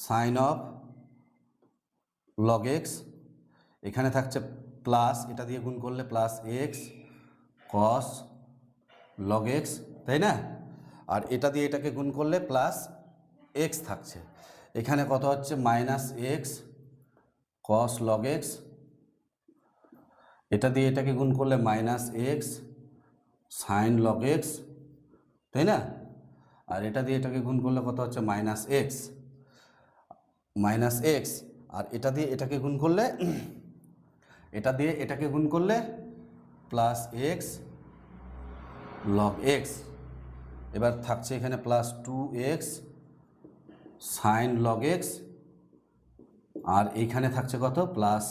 sine of log x, এখানে থাকছে প্লাস, এটা দিয়ে গুণ করলে plus x cos log x, তাই না, আর এটা দিয়ে এটাকে গুণ করলে প্লাস এক্স থাকছে, এখানে কত হচ্ছে minus x cos log x, এটা দিয়ে এটাকে গুণ করলে minus x sine log x, তাই না, আর এটা দিয়ে এটাকে গুণ করলে কত হচ্ছে মাইনাস এক্স, আর এটা দিয়ে এটাকে গুণ করলে প্লাস এক্স লগ এক্স, এবার থাকছে এখানে plus two x sine log x, আর এইখানে থাকছে কত প্লাস,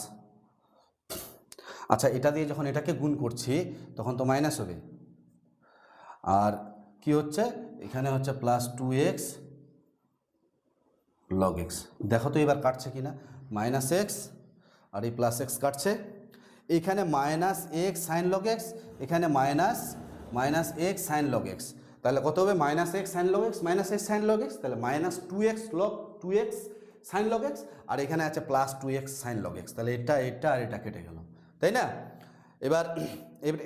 আচ্ছা এটা দিয়ে যখন এটাকে গুণ করছি তখন তো মাইনাস হবে, আর কি হচ্ছে এখানে হচ্ছে plus two x log x, দেখো তো এবার কাটছে কিনা, মাইনাস এক্স আর এই প্লাস এক্স কাটছে, এইখানে minus x sine log x, এখানে minus x sine log x, তাহলে কত হবে minus x sine log x, তাহলে minus two x sine log x, আর এখানে আছে plus two x sine log x, তাহলে এটা আর এটা কেটে গেল, তাই না। এবার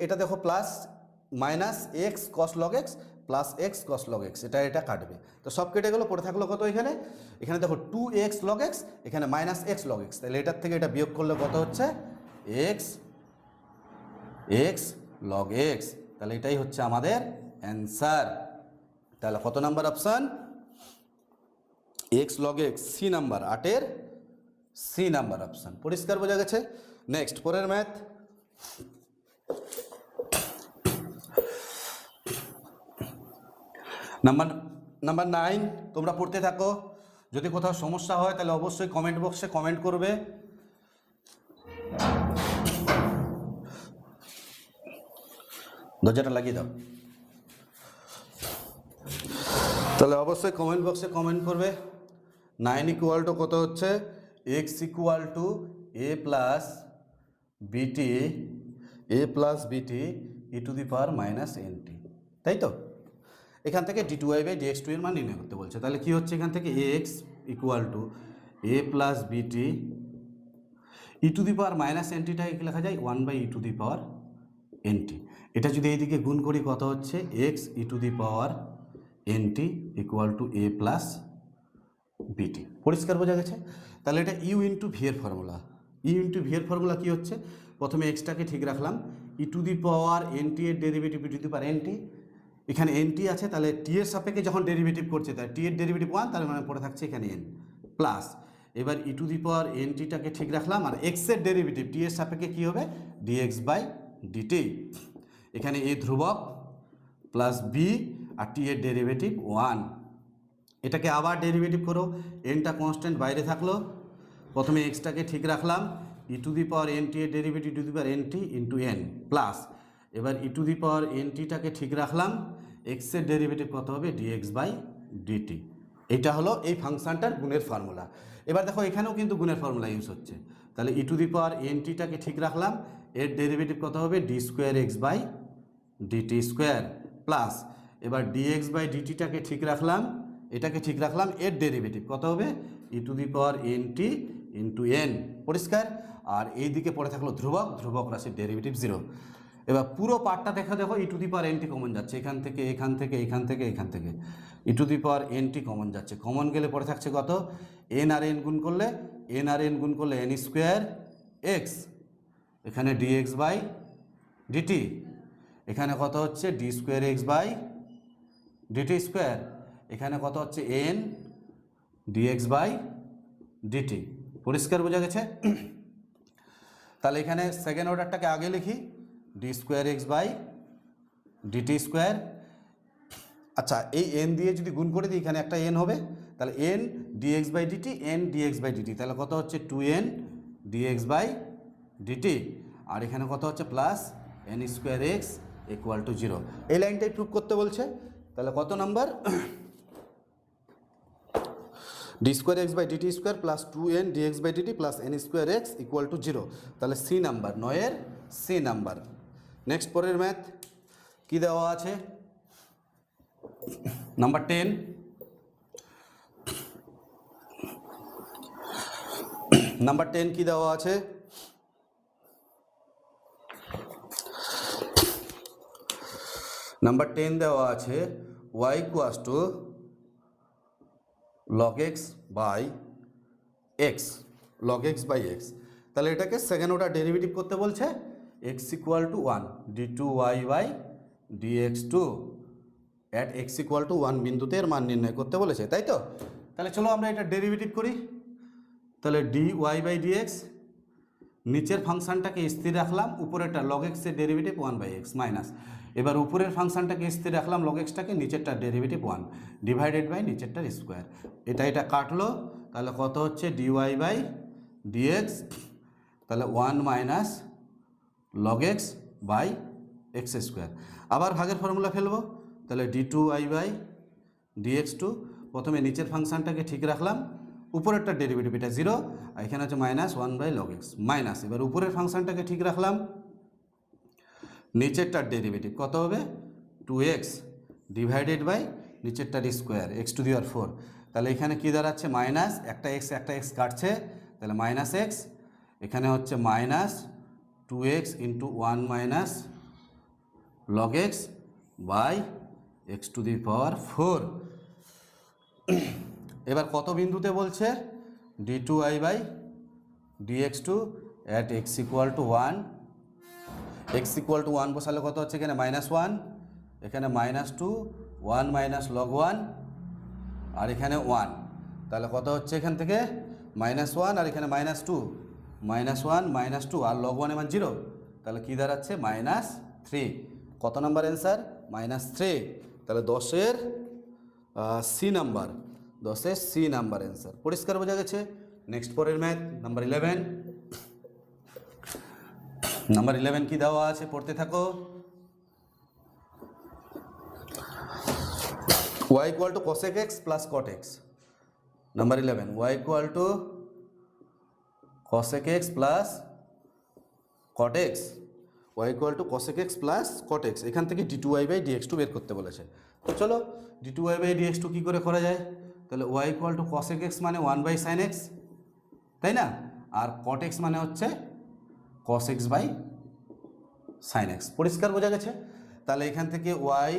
এটা দেখো plus minus x cos log x plus x cos log x, এটা কাটবে, তো সব কেটে গেলো, পড়ে থাকলো কত এখানে দেখো টু এক্স লগ এক্স, এখানে মাইনাস এক্স লগ এক্স, তাহলে এটার থেকে এটা বিয়োগ করলে কত হচ্ছে এক্স লগ এক্স, তাহলে এটাই হচ্ছে আমাদের অ্যান্সার। তাহলে কত number option, x log x, C number, 8-এর সি নাম্বার অপশান। পরিষ্কার বোঝা গেছে। নেক্সট পরের ম্যাথ, নাম্বার 9, তোমরা পড়তে থাকো, যদি কোথাও সমস্যা হয় তাহলে অবশ্যই কমেন্ট বক্সে কমেন্ট করবে। দরজাটা লাগিয়ে দাও। তাহলে অবশ্যই কমেন্ট বক্সে কমেন্ট করবে। 9 ইকুয়াল টু কত হচ্ছে, x equal to a plus বিটি ই to the power minus N T, তাই তো। এখান থেকে d two y by dx two এর মান নির্ণয় করতে বলছে, তাহলে কি হচ্ছে এখান থেকে x equal to a plus বিটি ই টু দি পাওয়ার মাইনাস এনটিটাকে লেখা যায় 1 by E to the power N T, এটা যদি এইদিকে গুণ করি কত হচ্ছে x e to the power n t equal to a plus b t. পরিষ্কার বোঝা গেছে। তাহলে এটা ইউ ইন্টু ভি এর ফর্মুলা, কী হচ্ছে, প্রথমে এক্সটাকে ঠিক রাখলাম, ই টু দি পাওয়ার এনটি এর derivative E to the power N T, এখানে এনটি আছে, তাহলে টি এর সাপেক্ষে যখন ডেরিভেটিভ করছে তাহলে টি এর ডেরিভেটিভ 1, তার মানে পড়ে থাকছে এখানে এন প্লাস, এবার ই টু দি পাওয়ার এনটিটাকে ঠিক রাখলাম, আর এক্সের ডেরিভেটিভ টি এর সাপেক্ষে কী হবে ডিএক্স বাই ডিটি, এখানে এ ধ্রুবক প্লাস বি আর টি এর ডেরিভেটিভ 1, এটাকে আবার ডেরিভেটিভ করো, এনটা কনস্ট্যান্ট বাইরে থাকলো, প্রথমে এক্সটাকে ঠিক রাখলাম, ই টু দি পাওয়ার এনটি এর derivative to the power n t into n plus, এবার ই টু দি পাওয়ার এনটিটাকে ঠিক রাখলাম, এক্সের ডেরিভেটিভ কত হবে ডিএক্স বাই ডিটি, এটা হলো এই ফাংশনটার গুণের ফর্মুলা। এবার দেখো এখানেও কিন্তু গুণের ফর্মুলা ইউজ হচ্ছে, তাহলে ই টু দি পাওয়ার এনটিটাকে ঠিক রাখলাম, এর ডেরিভেটিভ কত হবে d square x by DT square plus, এবার ডিএক্স বাই ডিটিটাকে ঠিক রাখলাম, এটাকে ঠিক রাখলাম, এর ডেরিভেটিভ কত হবে e to the power n t into n, পরিষ্কার। আর এই দিকে পড়ে থাকলো ধ্রুবক, ধ্রুবক রাশির ডেরিভেটিভ 0। এবার পুরো পার্টটা দেখো ই to the power nt common যাচ্ছে, এখান থেকে এখান থেকে এখান থেকে এখান থেকে e to the power nt common যাচ্ছে। কমন গেলে পড়ে থাকছে কত, এন আর এন গুণ করলে এন স্কোয়ার এক্স, এখানে ডিএক্স বাই ডিটি, এখানে কত হচ্ছে d square x by DT square, এখানে কত হচ্ছে এন ডিএক্স বাই ডিটি। পরিষ্কার বোঝা গেছে? তাহলে এখানে সেকেন্ড অর্ডারটাকে আগে লিখি, d square x by DT square. আচ্ছা, এই এন দিয়ে যদি গুণ করে দিই এখানে একটা এন হবে, তাহলে n dx by dt, n dx by dt, তাহলে কত হচ্ছে 2n ডিএক্স বাই ডিটি। আর এখানে কত হচ্ছে plus n square x equal to 0। এই লাইনটাই প্রুভ করতে বলছে। তাহলে কত number, d square x by DT square plus 2n d x by d t plus n square x equal to 0। তাহলে সি নাম্বার, 9-এর সি নাম্বার। নেক্সট পরের ম্যাথ কি দেওয়া আছে, নাম্বার 10। নাম্বার 10 কি দেওয়া আছে, নাম্বার 10 দেওয়া আছে y equals to log x by x, log x by x. তাহলে এটাকে সেকেন্ড অর্ডার ডেরিভেটিভ করতে বলছে, x equal to 1 d2y by dx2 at x equal to 1 বিন্দুতে এর মান নির্ণয় করতে বলেছে, তাই তো? তাহলে চলো আমরা এটা ডেরিভেটিভ করি। তাহলে dy বাই dx, নিচের ফাংশনটাকে স্থির রাখলাম, উপরেরটা log x এর ডেরিভেটিভ 1/x মাইনাস, এবার উপরের ফাংশনটাকে স্থির রাখলাম log x-টাকে, নিচেরটার ডেরিভেটিভ 1 ডিভাইডেড বাই নিচেরটার স্কোয়ার। এটা কাটলো, তাহলে কত হচ্ছে dy বাই dx, তাহলে 1 minus log x by x square. আবার ভাগের ফর্মুলা ফেলবো, তাহলে d2y বাই dx2, প্রথমে নিচের ফাংশনটাকে ঠিক রাখলাম, উপরেরটার ডেরিভেটিভ এটা 0, আর এখানে হচ্ছে মাইনাস 1/log x মাইনাস, এবার উপরের ফাংশনটাকে ঠিক রাখলাম, নিচেরটার ডেরিভেটিভ কত হবে 2x ডিভাইডেড বাই নিচেরটার square x to the power 4। তাহলে এখানে কি দাঁড়াচ্ছে, মাইনাস একটা x কাটছে, তাহলে মাইনাস x, এখানে হচ্ছে minus 2x into 1 minus log x by x to the power 4। এবার কত বিন্দুতে বলছে, d2y by dx2 at x equal to 1, x equal to 1 বসালে কত হচ্ছে, এখানে -1, এখানে -2, 1 মাইনাস log 1, আর এখানে 1, তাহলে কত হচ্ছে এখান থেকে -1, আর এখানে -2, -1 -2, আর log 1 এর মান 0, তাহলে কি দাঁড়াচ্ছে -3। কত নাম্বার অ্যান্সার, -3। তাহলে 10-এর সি নাম্বার, 10-এর সি নাম্বার অ্যান্সার। পরিষ্কার বোঝা গেছে? নেক্সট পরের ম্যাথ নাম্বার 11। নাম্বার 11 কি দেওয়া আছে, পড়তে থাকো। y equal two cosec x plus cot x। Number 11, y equal two cosec x plus cot x, y equal two cosec x plus cot x। এখান থেকে d2y বাই dx2 বের করতে বলেছে। তো চলো d2y বাই dx2 কী করে করা যায়, তাহলে y equal two cosec x মানে 1/sin x, তাই না? আর cot x মানে হচ্ছে cos x by sin x। পরিষ্কার বোঝা গেছে? তাহলে এখান থেকে y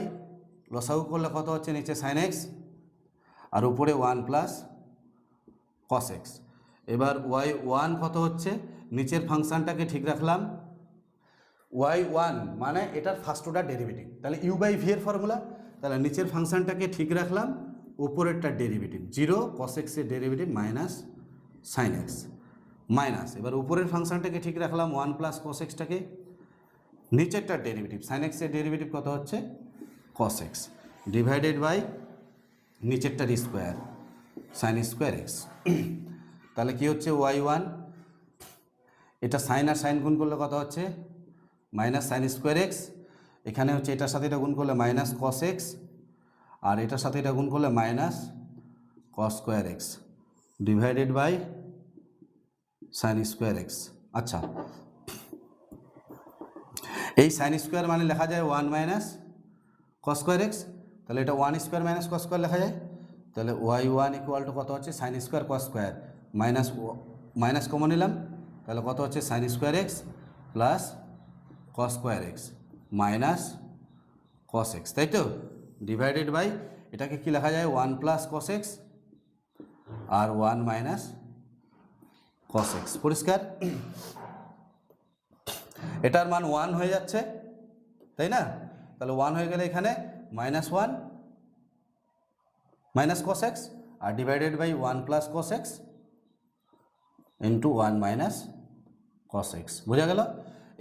লসাগু করলে কত হচ্ছে, নিচে sin x আর উপরে 1 প্লাস cos x। এবার y1 কত হচ্ছে, নিচের ফাংশনটাকে ঠিক রাখলাম, y1 মানে এটার ফার্স্ট অর্ডার ডেরিভেটিভ, তাহলে u বাই v এর ফর্মুলা, তাহলে নিচের ফাংশনটাকে ঠিক রাখলাম, উপরেরটার ডেরিভেটিভ 0, cos x এর derivative minus sin x minus, এবার উপরের ফাংশনটাকে ঠিক রাখলাম 1 প্লাস cos x-টাকে, নিচেরটার ডেরিভেটিভ sin x এর ডেরিভেটিভ কত হচ্ছে cos x ডিভাইডেড বাই নিচেরটার স্কোয়ার sin স্কোয়ার x। তাহলে কি হচ্ছে y1, এটা সাইন আর সাইন গুণ করলে কত হচ্ছে মাইনাস sin স্কোয়ার x, এখানে হচ্ছে এটার সাথে এটা গুণ করলে মাইনাস cos x, আর এটার সাথে এটা গুণ করলে minus cos square x divided by sin square x। আচ্ছা, এই sin স্কোয়ার মানে লেখা যায় 1 মাইনাস cos স্কোয়ার x, তাহলে এটা 1 স্কোয়ার মাইনাস cos স্কোয়ার লেখা যায়। তাহলে y1 ইকুয়াল টু কত হচ্ছে sin square cos square minus minus common নিলাম, তাহলে কত হচ্ছে sine square x plus cos square x minus cos x, তাই তো, ডিভাইডেড বাই এটাকে কি লেখা যায় 1 প্লাস কস এক্স আর 1 মাইনাস কস এক্স। পরিষ্কার? এটার মান 1 হয়ে যাচ্ছে, তাই না? তাহলে 1 হয়ে গেলে এখানে -1 মাইনাস কস এক্স আর divided by 1 plus cos x into 1 minus cos x. বোঝা গেল?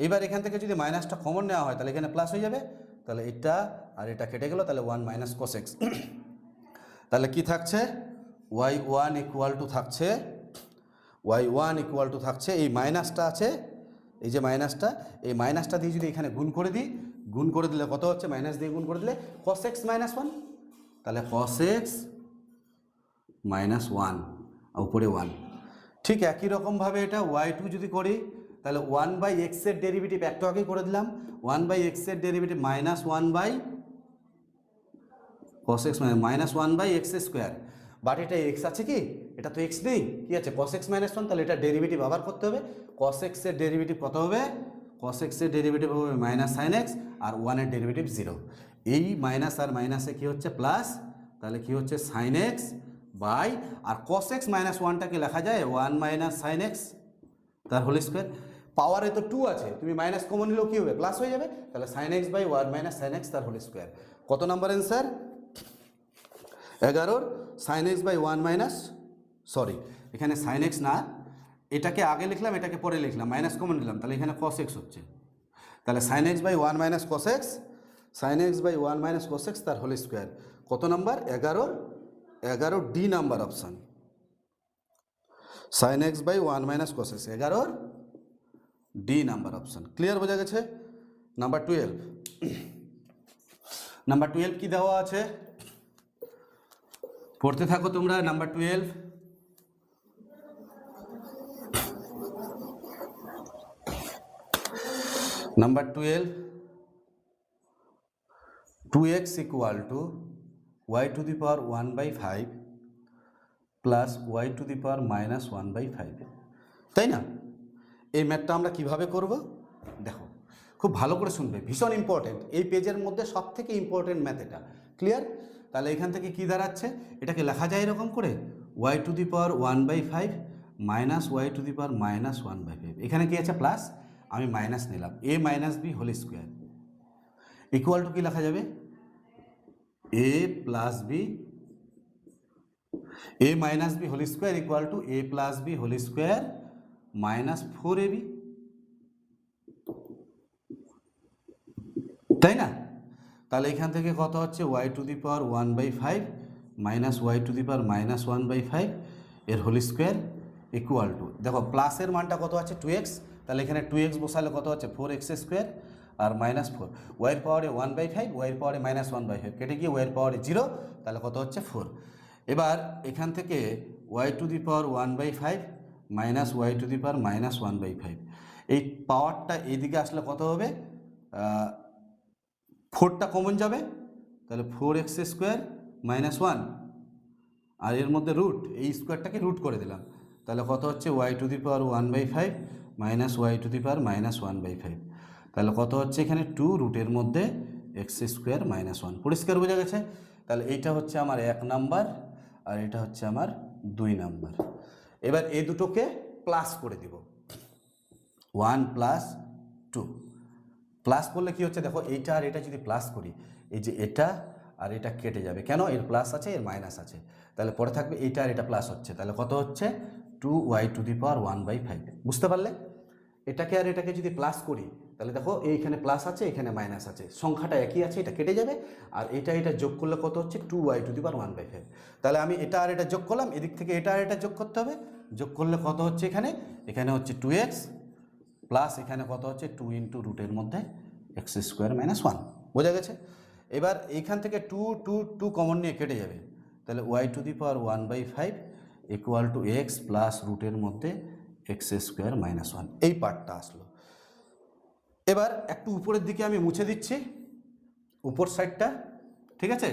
এইবার এখান থেকে যদি মাইনাসটা কমন নেওয়া হয় তাহলে এখানে প্লাস হয়ে যাবে, তাহলে এটা আর এটা কেটে গেল, তাহলে 1 মাইনাস কস এক্স। তাহলে কি থাকছে? y1 ইকুয়াল টু থাকছে, y1 ইকুয়াল টু থাকছে, এই মাইনাসটা আছে, এই যে মাইনাসটা, এই মাইনাসটা দিয়ে যদি এখানে গুণ করে দিই, গুণ করে দিলে কত হচ্ছে? মাইনাস দিয়ে গুণ করে দিলে cos x মাইনাস 1, তাহলে cos x মাইনাস 1 উপরে 1। ঠিক একই রকমভাবে এটা y2 যদি করি তাহলে 1/x এর ডেরিভেটিভ একটু আগেই করে দিলাম, 1/x এর derivative minus 1 cos x minus 1/x square, but এটা x আছে কি? এটা তো x নেই, কি আছে? cos x মাইনাস 1, তাহলে এটা ডেরিভেটিভ আবার করতে হবে। cos x এর ডেরিভেটিভ কত হবে? cos x এর ডেরিভেটিভ হবে মাইনাস সাইন এক্স আর 1 এর ডেরিভেটিভ 0। এই মাইনাস আর মাইনাসে কি হচ্ছে? প্লাস, তাহলে কি হচ্ছে? সাইন এক্স বাই, আর cos x মাইনাস 1টাকে লেখা যায় 1 মাইনাস সাইন এক্স তার হোল স্কোয়ার। পাওয়ারে তো 2 আছে, তুমি মাইনাস কমন নিলেও কি হবে? প্লাস হয়ে যাবে, তাহলে sine x by 1 minus sine x তার হোল স্কোয়ার। কত number answer? 11 sine x by 1 minus, sorry এখানে সাইন এক্স না, এটাকে আগে লিখলাম এটাকে পরে লিখলাম, মাইনাস কমন নিলাম, তাহলে এখানে cos x হচ্ছে, তাহলে sine x by 1 minus cos x, sine x by 1 minus cos x তার হোল স্কোয়ার। কত number? 11 D number option, sine x by 1 minus cos x, 11 D number option. Clear? বোঝা গেছে? Number 12, number 12 কি দেওয়া আছে? পড়তে থাকো তোমরা। Number 12, number 12, 2x equal to y to the power 1/5 plus y to the power minus 1/5, তাই না? এই ম্যাথটা আমরা কিভাবে করব দেখো, খুব ভালো করে শুনবে, ভীষণ ইম্পর্টেন্ট, এই পেজের মধ্যে সব থেকে ইম্পর্টেন্ট ম্যাথ এটা। ক্লিয়ার? তাহলে এখান থেকে কি দাঁড়াচ্ছে? এটাকে লেখা যায় এরকম করে, y to the power 1/5 minus y to the power minus 1/5, এখানে কি আছে? প্লাস, আমি মাইনাস নিলাম, a minus b whole square equal to কি লেখা যাবে? a plus b, a minus b whole square equal to a plus b whole square minus 4ab, তাই না? তাহলে এখান থেকে কত হচ্ছে? y to the power 1/5 minus y to the power minus 1/5 এর হোল স্কোয়ার ইকুয়াল টু, দেখো প্লাসের মানটা কত আছে? 2x, তাহলে এখানে 2x বসালে কত হচ্ছে? 4x স্কোয়ার আর মাইনাস 4, ওয়াইয়ের পাওয়ারে 1/5, ওয়াইয়ের পাওয়ারে মাইনাস 1/5 কেটে গিয়ে ওয়াইয়ের পাওয়ারে 0, তাহলে কত হচ্ছে? 4। এবার এখান থেকে y to the power 1/5 minus y to the power minus 1/5, এই পাওয়ারটা এইদিকে আসলে কত হবে? 4টা কমন যাবে, তাহলে 4x স্কোয়ার মাইনাস 1, আর এর মধ্যে রুট, এই স্কোয়ারটাকে রুট করে দিলাম, তাহলে কত হচ্ছে? y to the power 1/5 minus y to the power minus 1/5, তাহলে কত হচ্ছে? এখানে 2 রুটের মধ্যে x স্কোয়ার মাইনাস 1। পরিষ্কার বোঝা গেছে? তাহলে এইটা হচ্ছে আমার 1 নাম্বার আর এটা হচ্ছে আমার 2 নাম্বার। এবার এই দুটোকে প্লাস করে দিব, 1 প্লাস 2, প্লাস করলে কি হচ্ছে? দেখো এইটা আর এটা যদি প্লাস করি, এই যে এটা আর এটা কেটে যাবে, কেন? এর প্লাস আছে এর মাইনাস আছে, তাহলে পরে থাকবে এইটা আর এটা প্লাস হচ্ছে, তাহলে কত হচ্ছে? 2y two the power 1/5। বুঝতে পারলে? এটাকে আর এটাকে যদি প্লাস করি তাহলে দেখো এইখানে প্লাস আছে এখানে মাইনাস আছে, সংখ্যাটা একই আছে, এটা কেটে যাবে, আর এটা যোগ করলে কত হচ্ছে? 2y two the power 1/5। তাহলে আমি এটা আর এটা যোগ করলাম, এদিক থেকে এটা আর এটা যোগ করতে হবে, যোগ করলে কত হচ্ছে? এখানে হচ্ছে 2x প্লাস এখানে কত হচ্ছে? 2 ইন্টু রুটের মধ্যে x স্কোয়ার মাইনাস 1। বোঝা গেছে? এবার এইখান থেকে 2 কমন নিয়ে কেটে যাবে, তাহলে y to the power 1/5 equal two x plus রুটের মধ্যে x স্কোয়ার মাইনাস 1, এই পার্টটা আসলো। এবার একটু উপরের দিকে আমি মুছে দিচ্ছি, উপর সাইডটা, ঠিক আছে?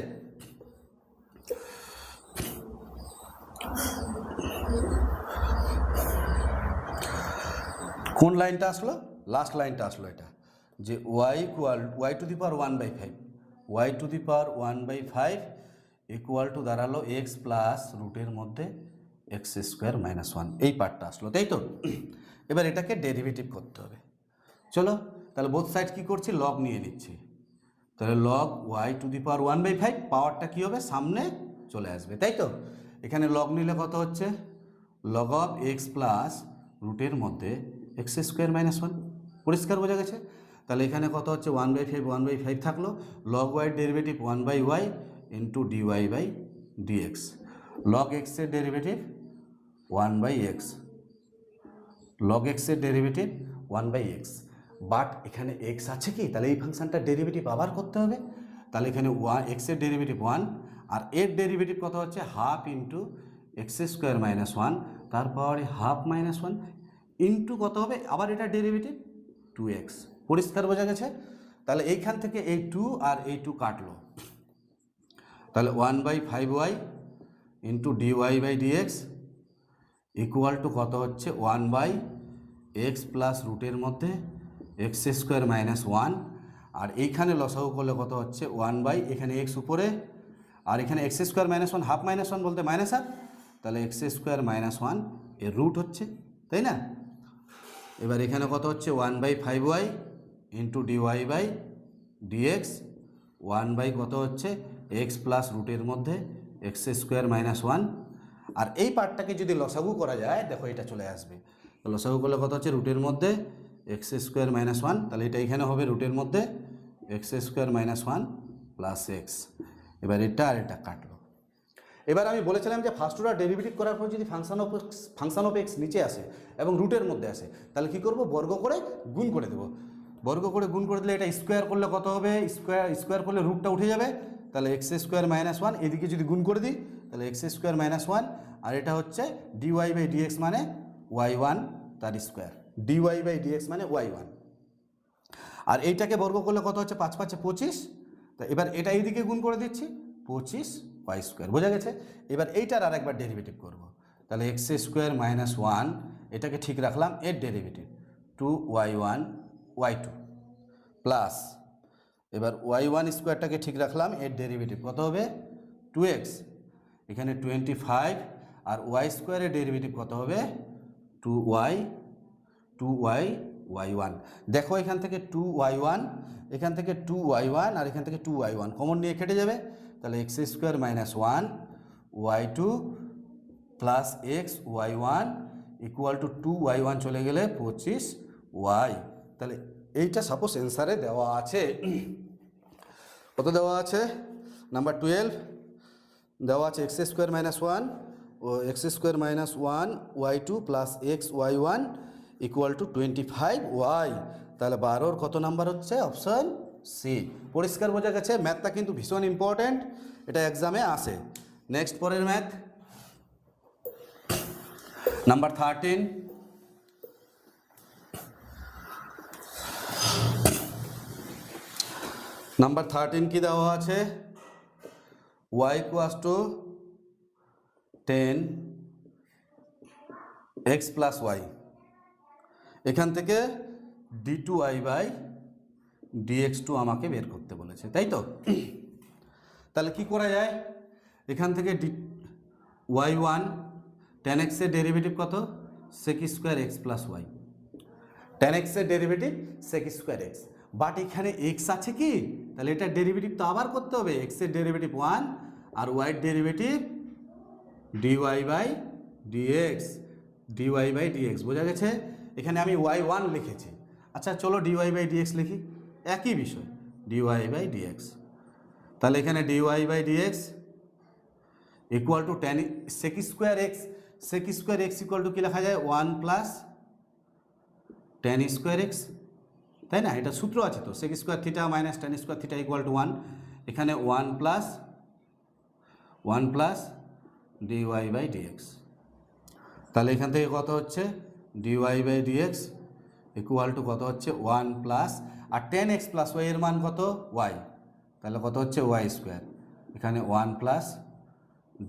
কোন লাইনটা আসলো? লাস্ট লাইনটা আসলো, এটা যে y to the power 1/5, y to the power 1/5 equal to দাঁড়ালো এক্স প্লাস রুটের মধ্যে এক্স স্কোয়ার মাইনাস 1, এই পার্টটা আসলো, তাই তো? এবার এটাকে ডেরিভেটিভ করতে হবে। চলো তাহলে বোথ সাইড কী করছি, লগ নিয়ে নিচ্ছি। তাহলে log Y to the power 1/5, পাওয়ারটা কী হবে, সামনে চলে আসবে, তাই তো? এখানে লগ নিলে কত হচ্ছে, লগ অফ এক্স প্লাস রুটের মধ্যে এক্স স্কোয়ার মাইনাস 1, পরিষ্কার বোঝা গেছে? তাহলে এখানে কত হচ্ছে 1/5 থাকলো, log y derivative 1/y into dy by dx, log এক্সের ডেরিভেটিভ 1/x, লগ এক্সের ডেরিভেটিভ 1/x, বাট এখানে এক্স আছে কি, তাহলে এই ফাংশনটার ডেরিভেটিভ আবার করতে হবে। তাহলে এখানে এক্সের ডেরিভেটিভ 1 আর এর ডেরিভেটিভ কত হচ্ছে half into x square minus 1, তার পাওয়ারে হাফ মাইনাস 1 ইন্টু কত হবে, আবার এটা ডেরিভেটিভ 2x, পরিষ্কার বোঝা গেছে? তাহলে এইখান থেকে এই 2 আর এই 2 কাটলো, তাহলে 1/5y into dy by dx equal to কত হচ্ছে 1/x প্লাস রুটের মধ্যে এক্স স্কোয়ার মাইনাস 1, আর এইখানে লসাগু করলে কত হচ্ছে 1/, এখানে এক্স উপরে আর এখানে x square minus 1, half minus 1 বলতে মাইনাস হাফ, তাহলে এক্স স্কোয়ার মাইনাস 1 এর রুট হচ্ছে, তাই না? এবার এখানে কত হচ্ছে 1/5y into dy by dx 1/, কত হচ্ছে এক্স প্লাস রুটের মধ্যে এক্স স্কোয়ার মাইনাস 1, আর এই পার্টটাকে যদি লসাগু করা যায়, দেখো এটা চলে আসবে, লসাগু করলে কত হচ্ছে রুটের মধ্যে এক্স স্কোয়ার মাইনাস 1, তাহলে এটা এখানে হবে রুটের মধ্যে x square minus 1 plus x. এবার এটা আর এটা কাটলো। এবার আমি বলেছিলাম যে ফার্স্ট অর্ডার ডেরিভেটিভ করার পর যদি ফাংশন অফ এক্স নিচে আসে এবং রুটের মধ্যে আসে, তাহলে কী করবো, বর্গ করে গুণ করে দেবো। বর্গ করে গুণ করে দিলে এটা স্কোয়ার করলে কত হবে, স্কোয়ার করলে রুটটা উঠে যাবে, তাহলে এক্স স্কোয়ার মাইনাস 1, এদিকে যদি গুণ করে দিই তাহলে এক্স স্কোয়ার মাইনাস 1, আর এটা হচ্ছে ডিওয়াই বাই ডিএক্স মানে y1 তার স্কোয়ার, ডিওয়াই বাই ডিএক্স মানে y1, আর এইটাকে বর্গ করলে কত হচ্ছে 5 5 25, তা এবার এটা এইদিকে গুণ করে দিচ্ছি 25y², বোঝা গেছে? এবার এইটার আরেকবার ডেরিভেটিভ করব, তাহলে এক্স স্কোয়ার মাইনাস 1 এটাকে ঠিক রাখলাম, এর ডেরিভেটিভ 2y1 y2 প্লাস, এবার y1 স্কোয়ারটাকে ঠিক রাখলাম, এর ডেরিভেটিভ কত হবে 2x, এখানে 25, আর y স্কোয়ারের ডেরিভেটিভ কত হবে 2y y1, দেখো এখান থেকে 2y1, এখান থেকে 2y1 আর এখান থেকে 2y1 কমন নিয়ে কেটে যাবে, তাহলে x square minus 1 y2 plus x y1 equal two 2y1 চলে গেলে 25y, তাহলে এইটা সাপোজ অ্যান্সারে দেওয়া আছে, কত দেওয়া আছে, নাম্বার 12 দেওয়া আছে এক্স স্কোয়ার মাইনাস 1 ও x square minus 1 y2 plus x y1 equal to 25y, তাহলে 12 কত নাম্বার হচ্ছে, অপশন সি। পরিষ্কার বোঝা গেছে? ম্যাথটা কিন্তু ভীষণ ইম্পর্ট্যান্ট, এটা এক্সামে আসে। নেক্সট পরের ম্যাথ নাম্বার 13, নাম্বার 13 কি দেওয়া আছে, y equals two 10x plus y, এখান থেকে d2y বাই dx2 আমাকে বের করতে বলেছে, তাই তো? তাহলে কি করা যায়, এখান থেকে y1 10x এর ডেরিভেটিভ কত, sec square x plus y, 10x এর derivative sec square x, but এখানে x আছে কি, তাহলে এটা ডেরিভেটিভ তো আবার করতে হবে, x এর ডেরিভেটিভ 1 আর y এর ডেরিভেটিভ dy বাই dx, বোঝা গেছে? এখানে আমি y1 লিখেছি, আচ্ছা চলো dy বাই dx লিখি, একই বিষয় dy বাই dx, তাহলে এখানে dy by dx equal to sec square x equal to কি লেখা যায় 1 প্লাস tan স্কোয়ার x, তাই না? এটা সূত্র আছে তো, sec square theta minus tan square theta equal to 1, এখানে 1 প্লাস dy বাই dx, তাহলে এখান থেকে কত হচ্ছে dy by dx equal to কত হচ্ছে 1 প্লাস, আর 10x প্লাস y এর মান কত y, তাহলে কত হচ্ছে y স্কোয়ার, এখানে 1 প্লাস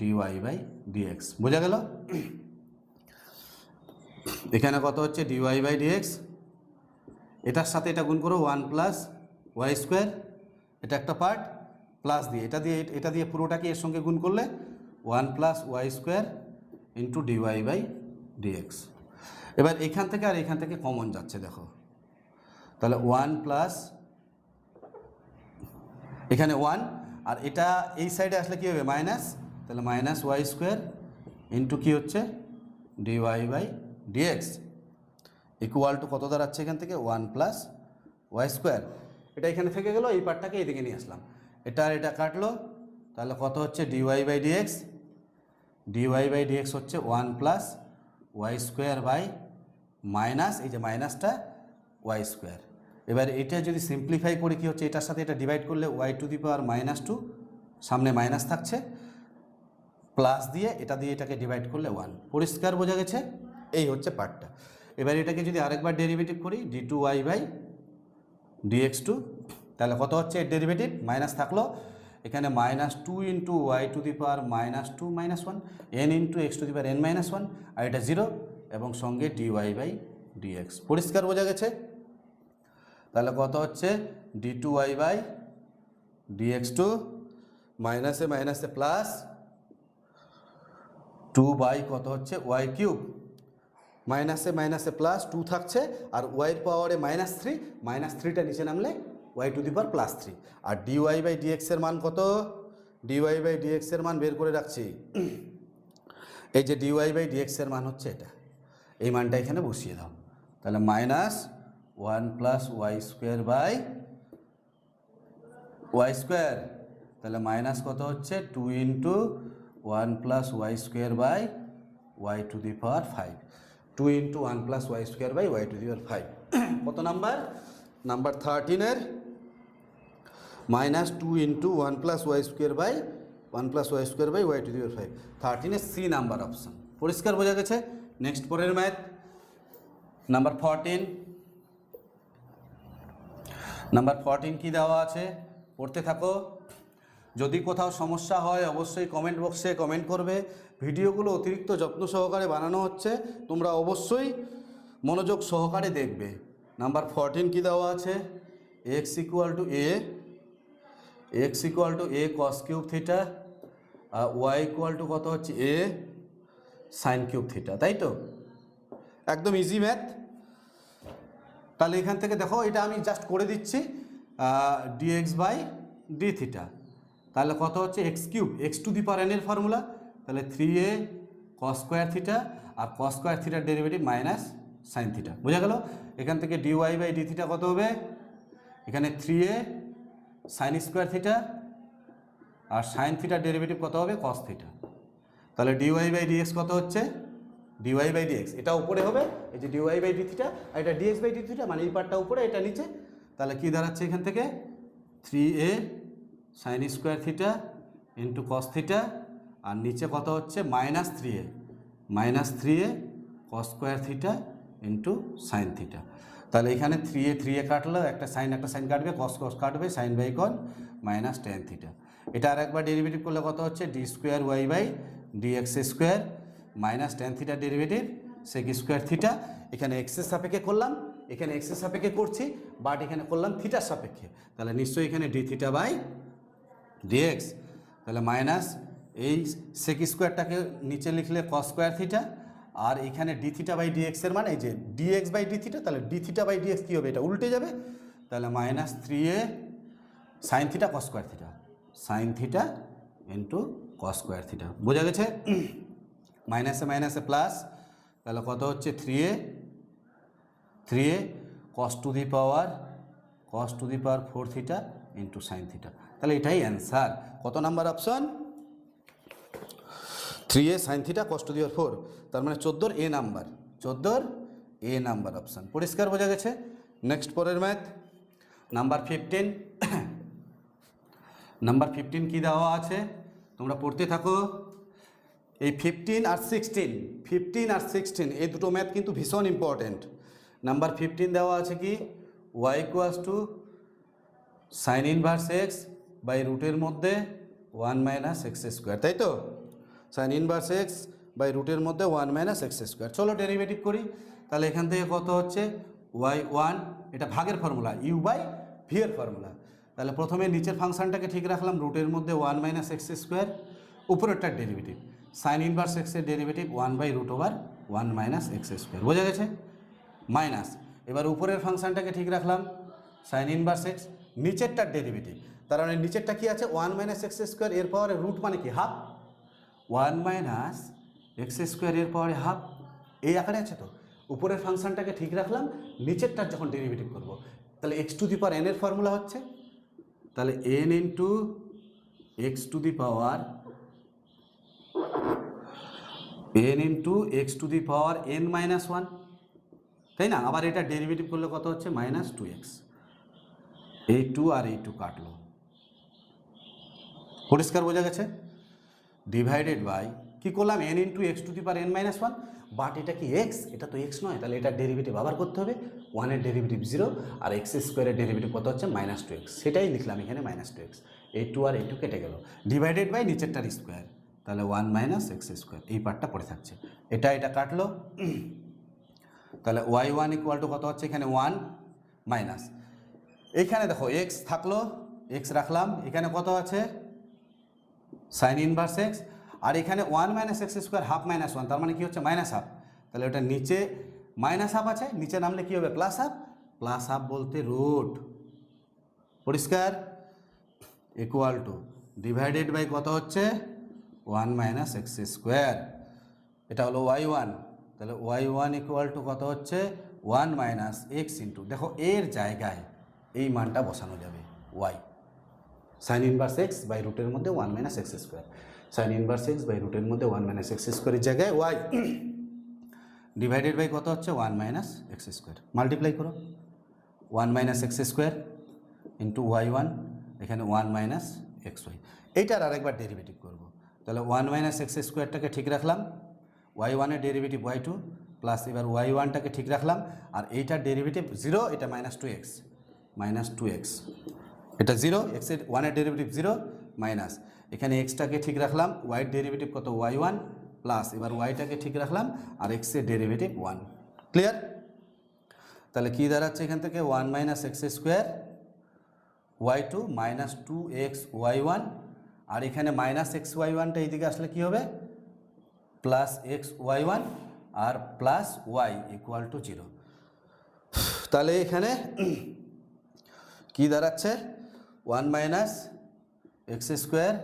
dy বাই dx, বোঝা গেল? এখানে কত হচ্ছে dy বাই dx এটার সাথে এটা গুণ করো 1 প্লাস ওয়াই স্কোয়ার, এটা একটা পার্ট, প্লাস দিয়ে এটা দিয়ে পুরোটাকে এর সঙ্গে গুণ করলে 1 plus y square into dy by dx. এবার এখান থেকে আর এখান থেকে কমন যাচ্ছে দেখো, তাহলে 1 প্লাস এখানে 1 আর এটা এই সাইডে আসলে কী হবে মাইনাস, তাহলে মাইনাস ওয়াই স্কোয়ার ইন্টু কী হচ্ছে dy by dx equal to কত দাঁড়াচ্ছে এখান থেকে 1 প্লাস ওয়াই স্কোয়ার। এটা এখানে থেকে গেল, এই পার্টটাকে এইদিকে নিয়ে আসলাম, এটা আর এটা কাটলো, তাহলে কত হচ্ছে dy by dx, dy by dx হচ্ছে 1 plus y square by minus এই যে মাইনাসটা ওয়াই স্কোয়ার। এবার এটা যদি সিম্পলিফাই করি কী হচ্ছে, এটার সাথে এটা ডিভাইড করলে ওয়াই টু দি পাওয়ার -2, সামনে মাইনাস থাকছে, প্লাস দিয়ে এটাকে ডিভাইড করলে 1। পরিষ্কার বোঝা গেছে? এই হচ্ছে পার্টটা। এবার এটাকে যদি আরেকবার ডেরিভেটিভ করি d2y বাই dx2, তাহলে কত হচ্ছে এর ডেরিভেটিভ, মাইনাস থাকলো এখানে -2 into y to the power -2 -1 n into x to the power n-1 আর এটা 0 এবং সঙ্গে dy বাই dx। পরিষ্কার বোঝা গেছে? তাহলে কত হচ্ছে d2y বাই dx2 মাইনাসে মাইনাসে প্লাস 2 বাই কত হচ্ছে ওয়াই কিউব, মাইনাসে মাইনাসে প্লাস 2 থাকছে আর ওয়াইয়ের পাওয়ারে -3, -3টা নিচে নামলে ওয়াই টু দি পাওয়ার +3 আর ডিওয়াই বাই ডিএক্সের মান কত, ডিওয়াই বাই ডিএক্সের মান বের করে রাখছি, এই যে ডিওয়াই বাই ডিএক্সের মান হচ্ছে এটা, এই মানটা এখানে বসিয়ে দাও, তাহলে -1 plus y square by y square, তাহলে মাইনাস কত হচ্ছে 2 into 1 plus y square by y to the power 5, 2 into 1 plus y square by y to the power 5। কত নাম্বার? নাম্বার 13-এর -2 into 1 plus y square by 1 plus y square by y to the power 5, 13-এর C number option. পরিষ্কার বোঝা গেছে? Next পরের math number 14। Number 14 কি দেওয়া আছে পড়তে থাকো। যদি কোথাও সমস্যা হয় অবশ্যই কমেন্ট বক্সে কমেন্ট করবে। ভিডিওগুলো অতিরিক্ত যত্ন সহকারে বানানো হচ্ছে, তোমরা অবশ্যই মনোযোগ সহকারে দেখবে। নাম্বার 14 কি দেওয়া আছে, x equal to a cos cube theta আর ওয়াই ইকুয়াল টু কত হচ্ছে এ সাইন কিউব থিটা, তাই তো? একদম ইজি ম্যাথ। তাহলে এখান থেকে দেখো এটা আমি জাস্ট করে দিচ্ছি ডিএক্স বাই ডি থিটা, তাহলে কত হচ্ছে x cube, x to the power N এর ফর্মুলা, তাহলে 3a কস স্কোয়ার থিটা আর কস স্কোয়ার থিটার ডেরিভেটিভ মাইনাস সাইন থিটা। বোঝা গেল? এখান থেকে ডিওয়াই বাই ডি থিটা কত হবে, এখানে 3a সাইন স্কোয়ার থিটা আর সাইন থিটার ডেরিভেটিভ কত হবে কস থিটা, তাহলে ডিওয়াই বাই ডিএক্স কত হচ্ছে ডিওয়াই বাই ডিএক্স, এটা উপরে হবে এই যে ডিওয়াই বাই ডি থিটা আর এটা ডিএক্স বাই ডি থিটা, মানে এই পার্টটা উপরে এটা নিচে, তাহলে কি দাঁড়াচ্ছে এখান থেকে 3a sine square theta into cos theta আর নিচে কত হচ্ছে -3a cos square theta into sine theta. তাহলে এখানে 3a কাটলো, একটা সাইন কাটবে, কস কাটবে, sine by cos -tan theta. এটা আর একবার ডেরিভেটিভ করলে কত হচ্ছে d square y by d x square -tan থিটার ডেরিভেটিভ সেক স্কোয়ার থিটা। এখানে এক্সের সাপেক্ষে করলাম, এখানে এক্সের সাপেক্ষে করছি, বাট এখানে করলাম থিটার সাপেক্ষে, তাহলে নিশ্চয়ই এখানে ডি থিটা বাই ডিএক্স, তাহলে মাইনাস এই সেক স্কোয়ারটাকে নিচে লিখলে কস স্কোয়ার থিটা আর এখানে ডি থিটা বাই ডিএক্সের মানে এই যে ডিএক্স বাই ডি থিটা, তাহলে ডি থিটা বাই ডিএক্স কী হবে, এটা উল্টে যাবে, তাহলে -3a sine theta cos square theta, sine theta into cos square theta. বোঝা গেছে? মাইনাসে মাইনাসে প্লাস, তাহলে কত হচ্ছে 3a cos to the power 4 theta into sine theta, তাহলে এটাই অ্যান্সার। কত number option? 3a sine theta cos to the power 4, তার মানে 14 এ নাম্বার অপশান। পরিষ্কার বোঝা গেছে? নেক্সট পরের ম্যাথ নাম্বার 15। নাম্বার 15 কি দেওয়া আছে তোমরা পড়তে থাকো। এই 15 আর 16 এই দুটো ম্যাথ কিন্তু ভীষণ ইম্পর্টেন্ট। নাম্বার 15 দেওয়া আছে কি y equals to sine inverse x by রুটের মধ্যে 1 মাইনাস এক্স স্কোয়ার, তাই তো? সাইন ইনভার্স এক্স বাই রুটের মধ্যে 1 মাইনাস এক্স স্কোয়ার। চলো ডেরিভেটিভ করি, তাহলে এখান থেকে কত হচ্ছে ওয়াই ওয়ান, এটা ভাগের ফর্মুলা, ইউ বাই ভি এর ফর্মুলা। তাহলে প্রথমে নিচের ফাংশনটাকে ঠিক রাখলাম, রুটের মধ্যে 1 মাইনাস এক্স স্কোয়ার, উপরেরটার ডেরিভেটিভ সাইন ইনভার্স এক্সের ডেরিভেটিভ 1/√1 মাইনাস এক্স স্কোয়ার, বোঝা গেছে? মাইনাস, এবার উপরের ফাংশনটাকে ঠিক রাখলাম সাইন ইনভার্স এক্স, নিচেরটার ডেরিভেটিভ, তার মানে নিচেরটা কি আছে 1 মাইনাস এক্স স্কোয়ার, এর পাওয়ারে রুট মানে কি হাফ, 1 মাইনাস এক্স স্কোয়ার এর পাওয়ারে হাফ, এই আকারে আছে। তো উপরের ফাংশনটাকে ঠিক রাখলাম, নিচেরটার যখন ডেরিভেটিভ করব তাহলে x to the power N এর ফর্মুলা হচ্ছে, তাহলে N into x to the power N into x to the power N minus one, তাই না? আবার এটা ডেরিভেটিভ করলে কত হচ্ছে -2x, এই টু আর এই টু কাটলো, পরিষ্কার বোঝা গেছে? ডিভাইডেড বাই কী করলাম N into x to the power N minus one, but এটা কি এক্স, এটা তো এক্স নয়, তাহলে এটার ডেরিভেটিভ আবার করতে হবে, 1-এর ডেরিভেটিভ 0 আর এক্স স্কোয়ারের ডেরিভেটিভ কত হচ্ছে -2x, সেটাই লিখলাম এখানে -2x, এই টু আর এই টু কেটে গেল, ডিভাইডেড বাই নিচেরটার স্কোয়ার, তাহলে 1 মাইনাস এক্স স্কোয়ার, এই পার্টটা পড়ে থাকছে, এটা কাটলো। তাহলে y1 ইকুয়াল টু কত হচ্ছে এখানে 1 মাইনাস, এইখানে দেখো এক্স থাকলো, এক্স রাখলাম, এখানে কত আছে সাইন ইনভার্স এক্স, আর এখানে 1 minus x square half minus one, তার মানে কি হচ্ছে মাইনাস হাফ, তাহলে ওটা নিচে মাইনাস হাফ আছে, নিচে নামলে কী হবে প্লাস হাফ, প্লাস হাফ বলতে রুট, পরিষ্কার, ইকুয়াল টু ডিভাইডেড বাই কত হচ্ছে 1 মাইনাস এক্স স্কোয়ার, এটা হলো y1, তাহলে y1 ইকুয়াল টু কত হচ্ছে 1 মাইনাস এক্স ইন্টু, দেখো এর জায়গায় এই মানটা বসানো যাবে y, sine inverse x by রুটের মধ্যে 1 minus x square, sine inverse x by রুটের মধ্যে 1 মাইনাস এক্স স্কোয়ারের জায়গায় y, ডিভাইডেড বাই কত হচ্ছে 1 মাইনাস এক্স স্কোয়ার, মাল্টিপ্লাই করো 1 minus x square into y1, এখানে 1 মাইনাস এক্স ওয়াই, এইটার আরেকবার ডেরিভেটিভ করব, তাহলে 1 মাইনাস এক্স স্কোয়ারটাকে ঠিক রাখলাম, y1-এর ডেরিভেটিভ y2 প্লাস এবার y1টাকে ঠিক রাখলাম, আর এইটার ডেরিভেটিভ 0, এটা -2x, এটা 0, এক্সের 1-এর ডেরিভেটিভ 0 মাইনাস, এখানে এক্সটাকে ঠিক রাখলাম, ওয়াইয়ের ডেরিভেটিভ কত y1 প্লাস এবার ওয়াইটাকে ঠিক রাখলাম, আর এক্সের ডেরিভেটিভ 1, ক্লিয়ার? তাহলে কী দাঁড়াচ্ছে এখান থেকে 1 minus x square y2 minus 2x y1, আর এখানে মাইনাস এক্স y1টা এইদিকে আসলে কী হবে প্লাস এক্স y1 আর প্লাস y ইকুয়াল টু 0, তাহলে এখানে কি দাঁড়াচ্ছে 1 minus x square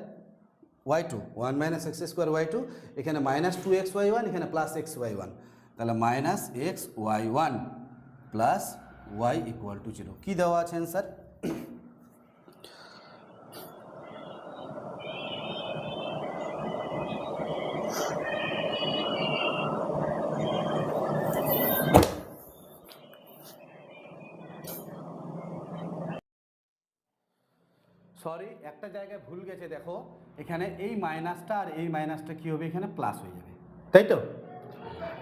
y2, 1 minus x square y2, এখানে -2x y1, এখানে প্লাস এক্স y1, তাহলে minus x y1 plus y equal to 0, কী দেওয়া আছে অ্যান্সার? সরি, একটা জায়গায় ভুল গেছে, দেখো এখানে এই মাইনাসটা আর এই মাইনাসটা কী হবে এখানে প্লাস হয়ে যাবে, তাই তো?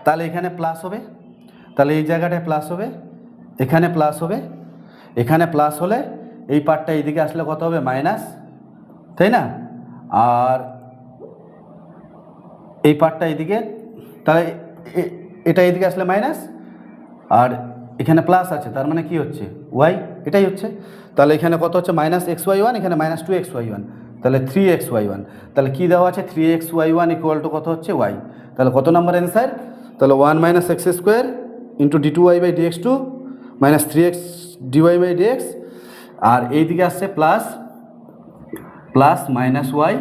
তাহলে এখানে প্লাস হবে, তাহলে এই জায়গাটায় প্লাস হবে, এখানে প্লাস হবে, এখানে প্লাস হলে এই পার্টটা এইদিকে আসলে কত হবে মাইনাস, তাই না? আর এই পার্টটা এইদিকে, তাহলে এটা এইদিকে আসলে মাইনাস, আর এখানে প্লাস আছে, তার মানে কি হচ্ছে ওয়াই, এটাই হচ্ছে, তাহলে এখানে কত হচ্ছে -xy1, এখানে -2xy1, তাহলে 3xy1, তাহলে কী দেওয়া আছে 3xy1 ইকুয়াল টু কত হচ্ছে y, তাহলে কত নম্বর অ্যান্সার? তাহলে 1 minus x square into d2y/dx2 minus 3x dy/dx, আর এইদিকে আসছে প্লাস -y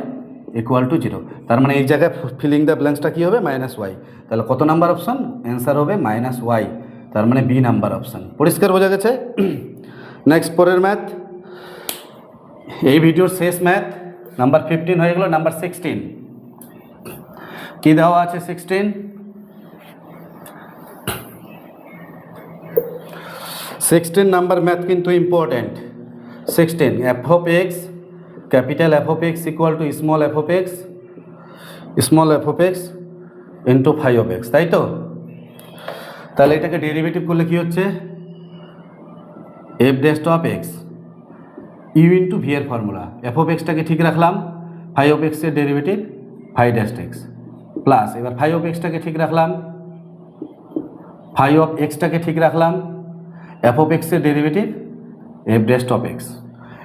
ইকুয়াল টু 0, তার মানে এই জায়গায় ফিলিং দ্য ব্ল্যাঙ্কসটা কী হবে -y, তাহলে কত নাম্বার অপশন অ্যান্সার হবে -y, তার মানে বি নাম্বার অপশান, পরিষ্কার বোঝা গেছে? নেক্সট পরের ম্যাথ, এই ভিডিওর শেষ ম্যাথ নাম্বার 15 হয়ে গেল, নাম্বার 16 কী দেওয়া আছে 16 নাম্বার ম্যাথ কিন্তু important, 16 f of x, capital f of x equal to small f of x into phi of x, তাই তো? তাহলে এটাকে ডেরিভেটিভ করলে কি হচ্ছে f dash of x u into V এর ফর্মুলা, এফ অফ এক্সটাকে ঠিক রাখলাম, ফাই অফ এক্সের derivative phi dash x plus এবার ফাই অফ এক্সটাকে ঠিক রাখলাম, এফ অফ এক্সের derivative F dash of x,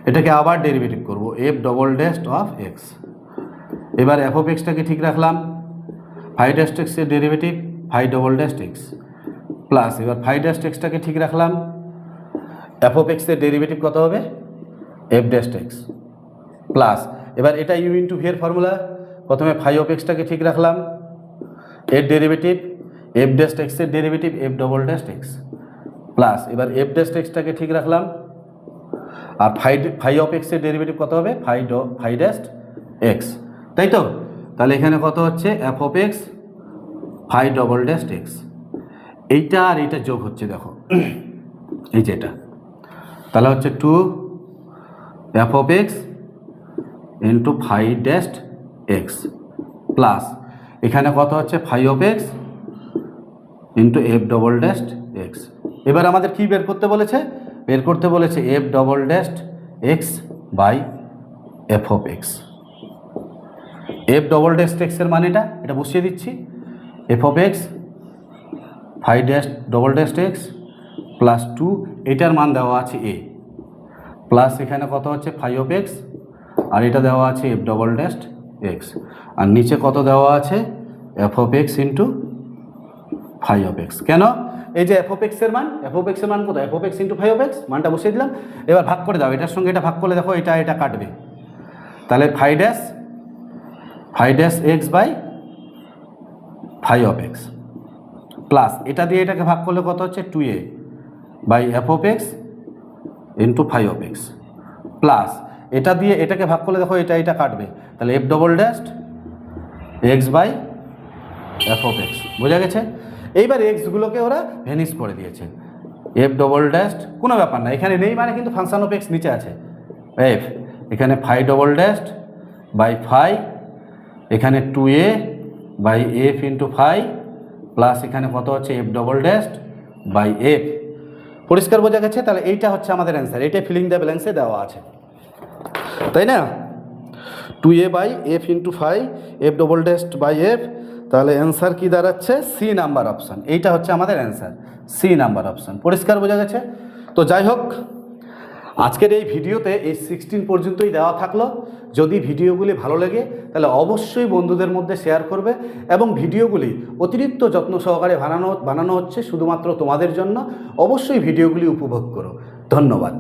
এটাকে আবার ডেরিভেটিভ করব F double dash of X. এবার এফ অফ এক্সটাকে ঠিক রাখলাম, ফাই ড্যাস্ট এক্সের derivative phi double dash X plus, এবার ফাই ড্যাস্ট এক্সটাকে ঠিক রাখলাম, এফ অফ এক্সের ডেরিভেটিভ কত হবে এফ ড্যাস্ট এক্স প্লাস, এবার এটা ইউ ইন্টু ভি এর ফর্মুলা, প্রথমে ফাই অফ এক্সটাকে ঠিক রাখলাম, এর ডেরিভেটিভ এফ ড্যাস্ট এক্সের derivative F double dash X plus, এবার এফ ড্যাস্ট এক্সটাকে ঠিক রাখলাম, আর ফাই অফ এক্সের ডেরিভেটিভ কত হবে ফাই ড্যাস্ট এক্স, তাই তো? তাহলে এখানে কত হচ্ছে F of X phi double dash X, এইটা আর এইটা যোগ হচ্ছে দেখো এই যেটা, তাহলে হচ্ছে 2 F of x into phi dash X plus, এখানে কত হচ্ছে phi of x into F double dash X. এবার আমাদের কি বের করতে বলেছে? বের করতে বলেছে F double dash X by F of X. F double dash এক্সের মানেটা এটা বসিয়ে দিচ্ছি, F of X phi dash double dash X plus 2, এটার মান দেওয়া আছে এ, প্লাস এখানে কত হচ্ছে ফাই অফ এক্স, আর এটা দেওয়া আছে এফ ডবল ড্যাস্ট এক্স, আর নিচে কত দেওয়া আছে f of x into phi of x. কেন? এই যে এফ অফ এক্সের মান, এফ অফ এক্সের মান কত? F of x into phi of x, মানটা বসিয়ে দিলাম। এবার ভাগ করে দাও, এটার সঙ্গে এটা ভাগ করলে দেখো এটা এটা কাটবে, তাহলে phi dash x by phi of x plus, এটা দিয়ে এটাকে ভাগ করলে কত হচ্ছে 2a by F of x into phi of x plus, এটা দিয়ে এটাকে ভাগ করলে দেখো এটা এটা কাটবে, তাহলে F double dash X by F of X. বোঝা গেছে? এইবার এক্সগুলোকে ওরা ভ্যানিশ করে দিয়েছে, এফ ডবল ড্যাস্ট কোনো ব্যাপার না, এখানে নেই মানে কিন্তু ফাংশন অফ এক্স নিচে আছে এফ, এখানে phi double dash by phi, এখানে 2a by F into phi plus, এখানে কত হচ্ছে f double dash by f. পরিষ্কার বোঝা গেছে? তাহলে এইটা হচ্ছে আমাদের অ্যান্সার, এইটা ফিলিং দ্য ব্ল্যাঙ্কসে দেওয়া আছে, তাই না? 2a by F into phi F double dash by F, তাহলে অ্যান্সার কি দাঁড়াচ্ছে? C number option. এইটা হচ্ছে আমাদের অ্যান্সার, সি নাম্বার অপশান। পরিষ্কার বোঝা গেছে? তো যাই হোক, আজকের এই ভিডিওতে এই 16 পর্যন্তই দেওয়া থাকলো। যদি ভিডিওগুলি ভালো লাগে তাহলে অবশ্যই বন্ধুদের মধ্যে শেয়ার করবে, এবং ভিডিওগুলি অতিরিক্ত যত্ন সহকারে বানানো হচ্ছে শুধুমাত্র তোমাদের জন্য। অবশ্যই ভিডিওগুলি উপভোগ করো। ধন্যবাদ।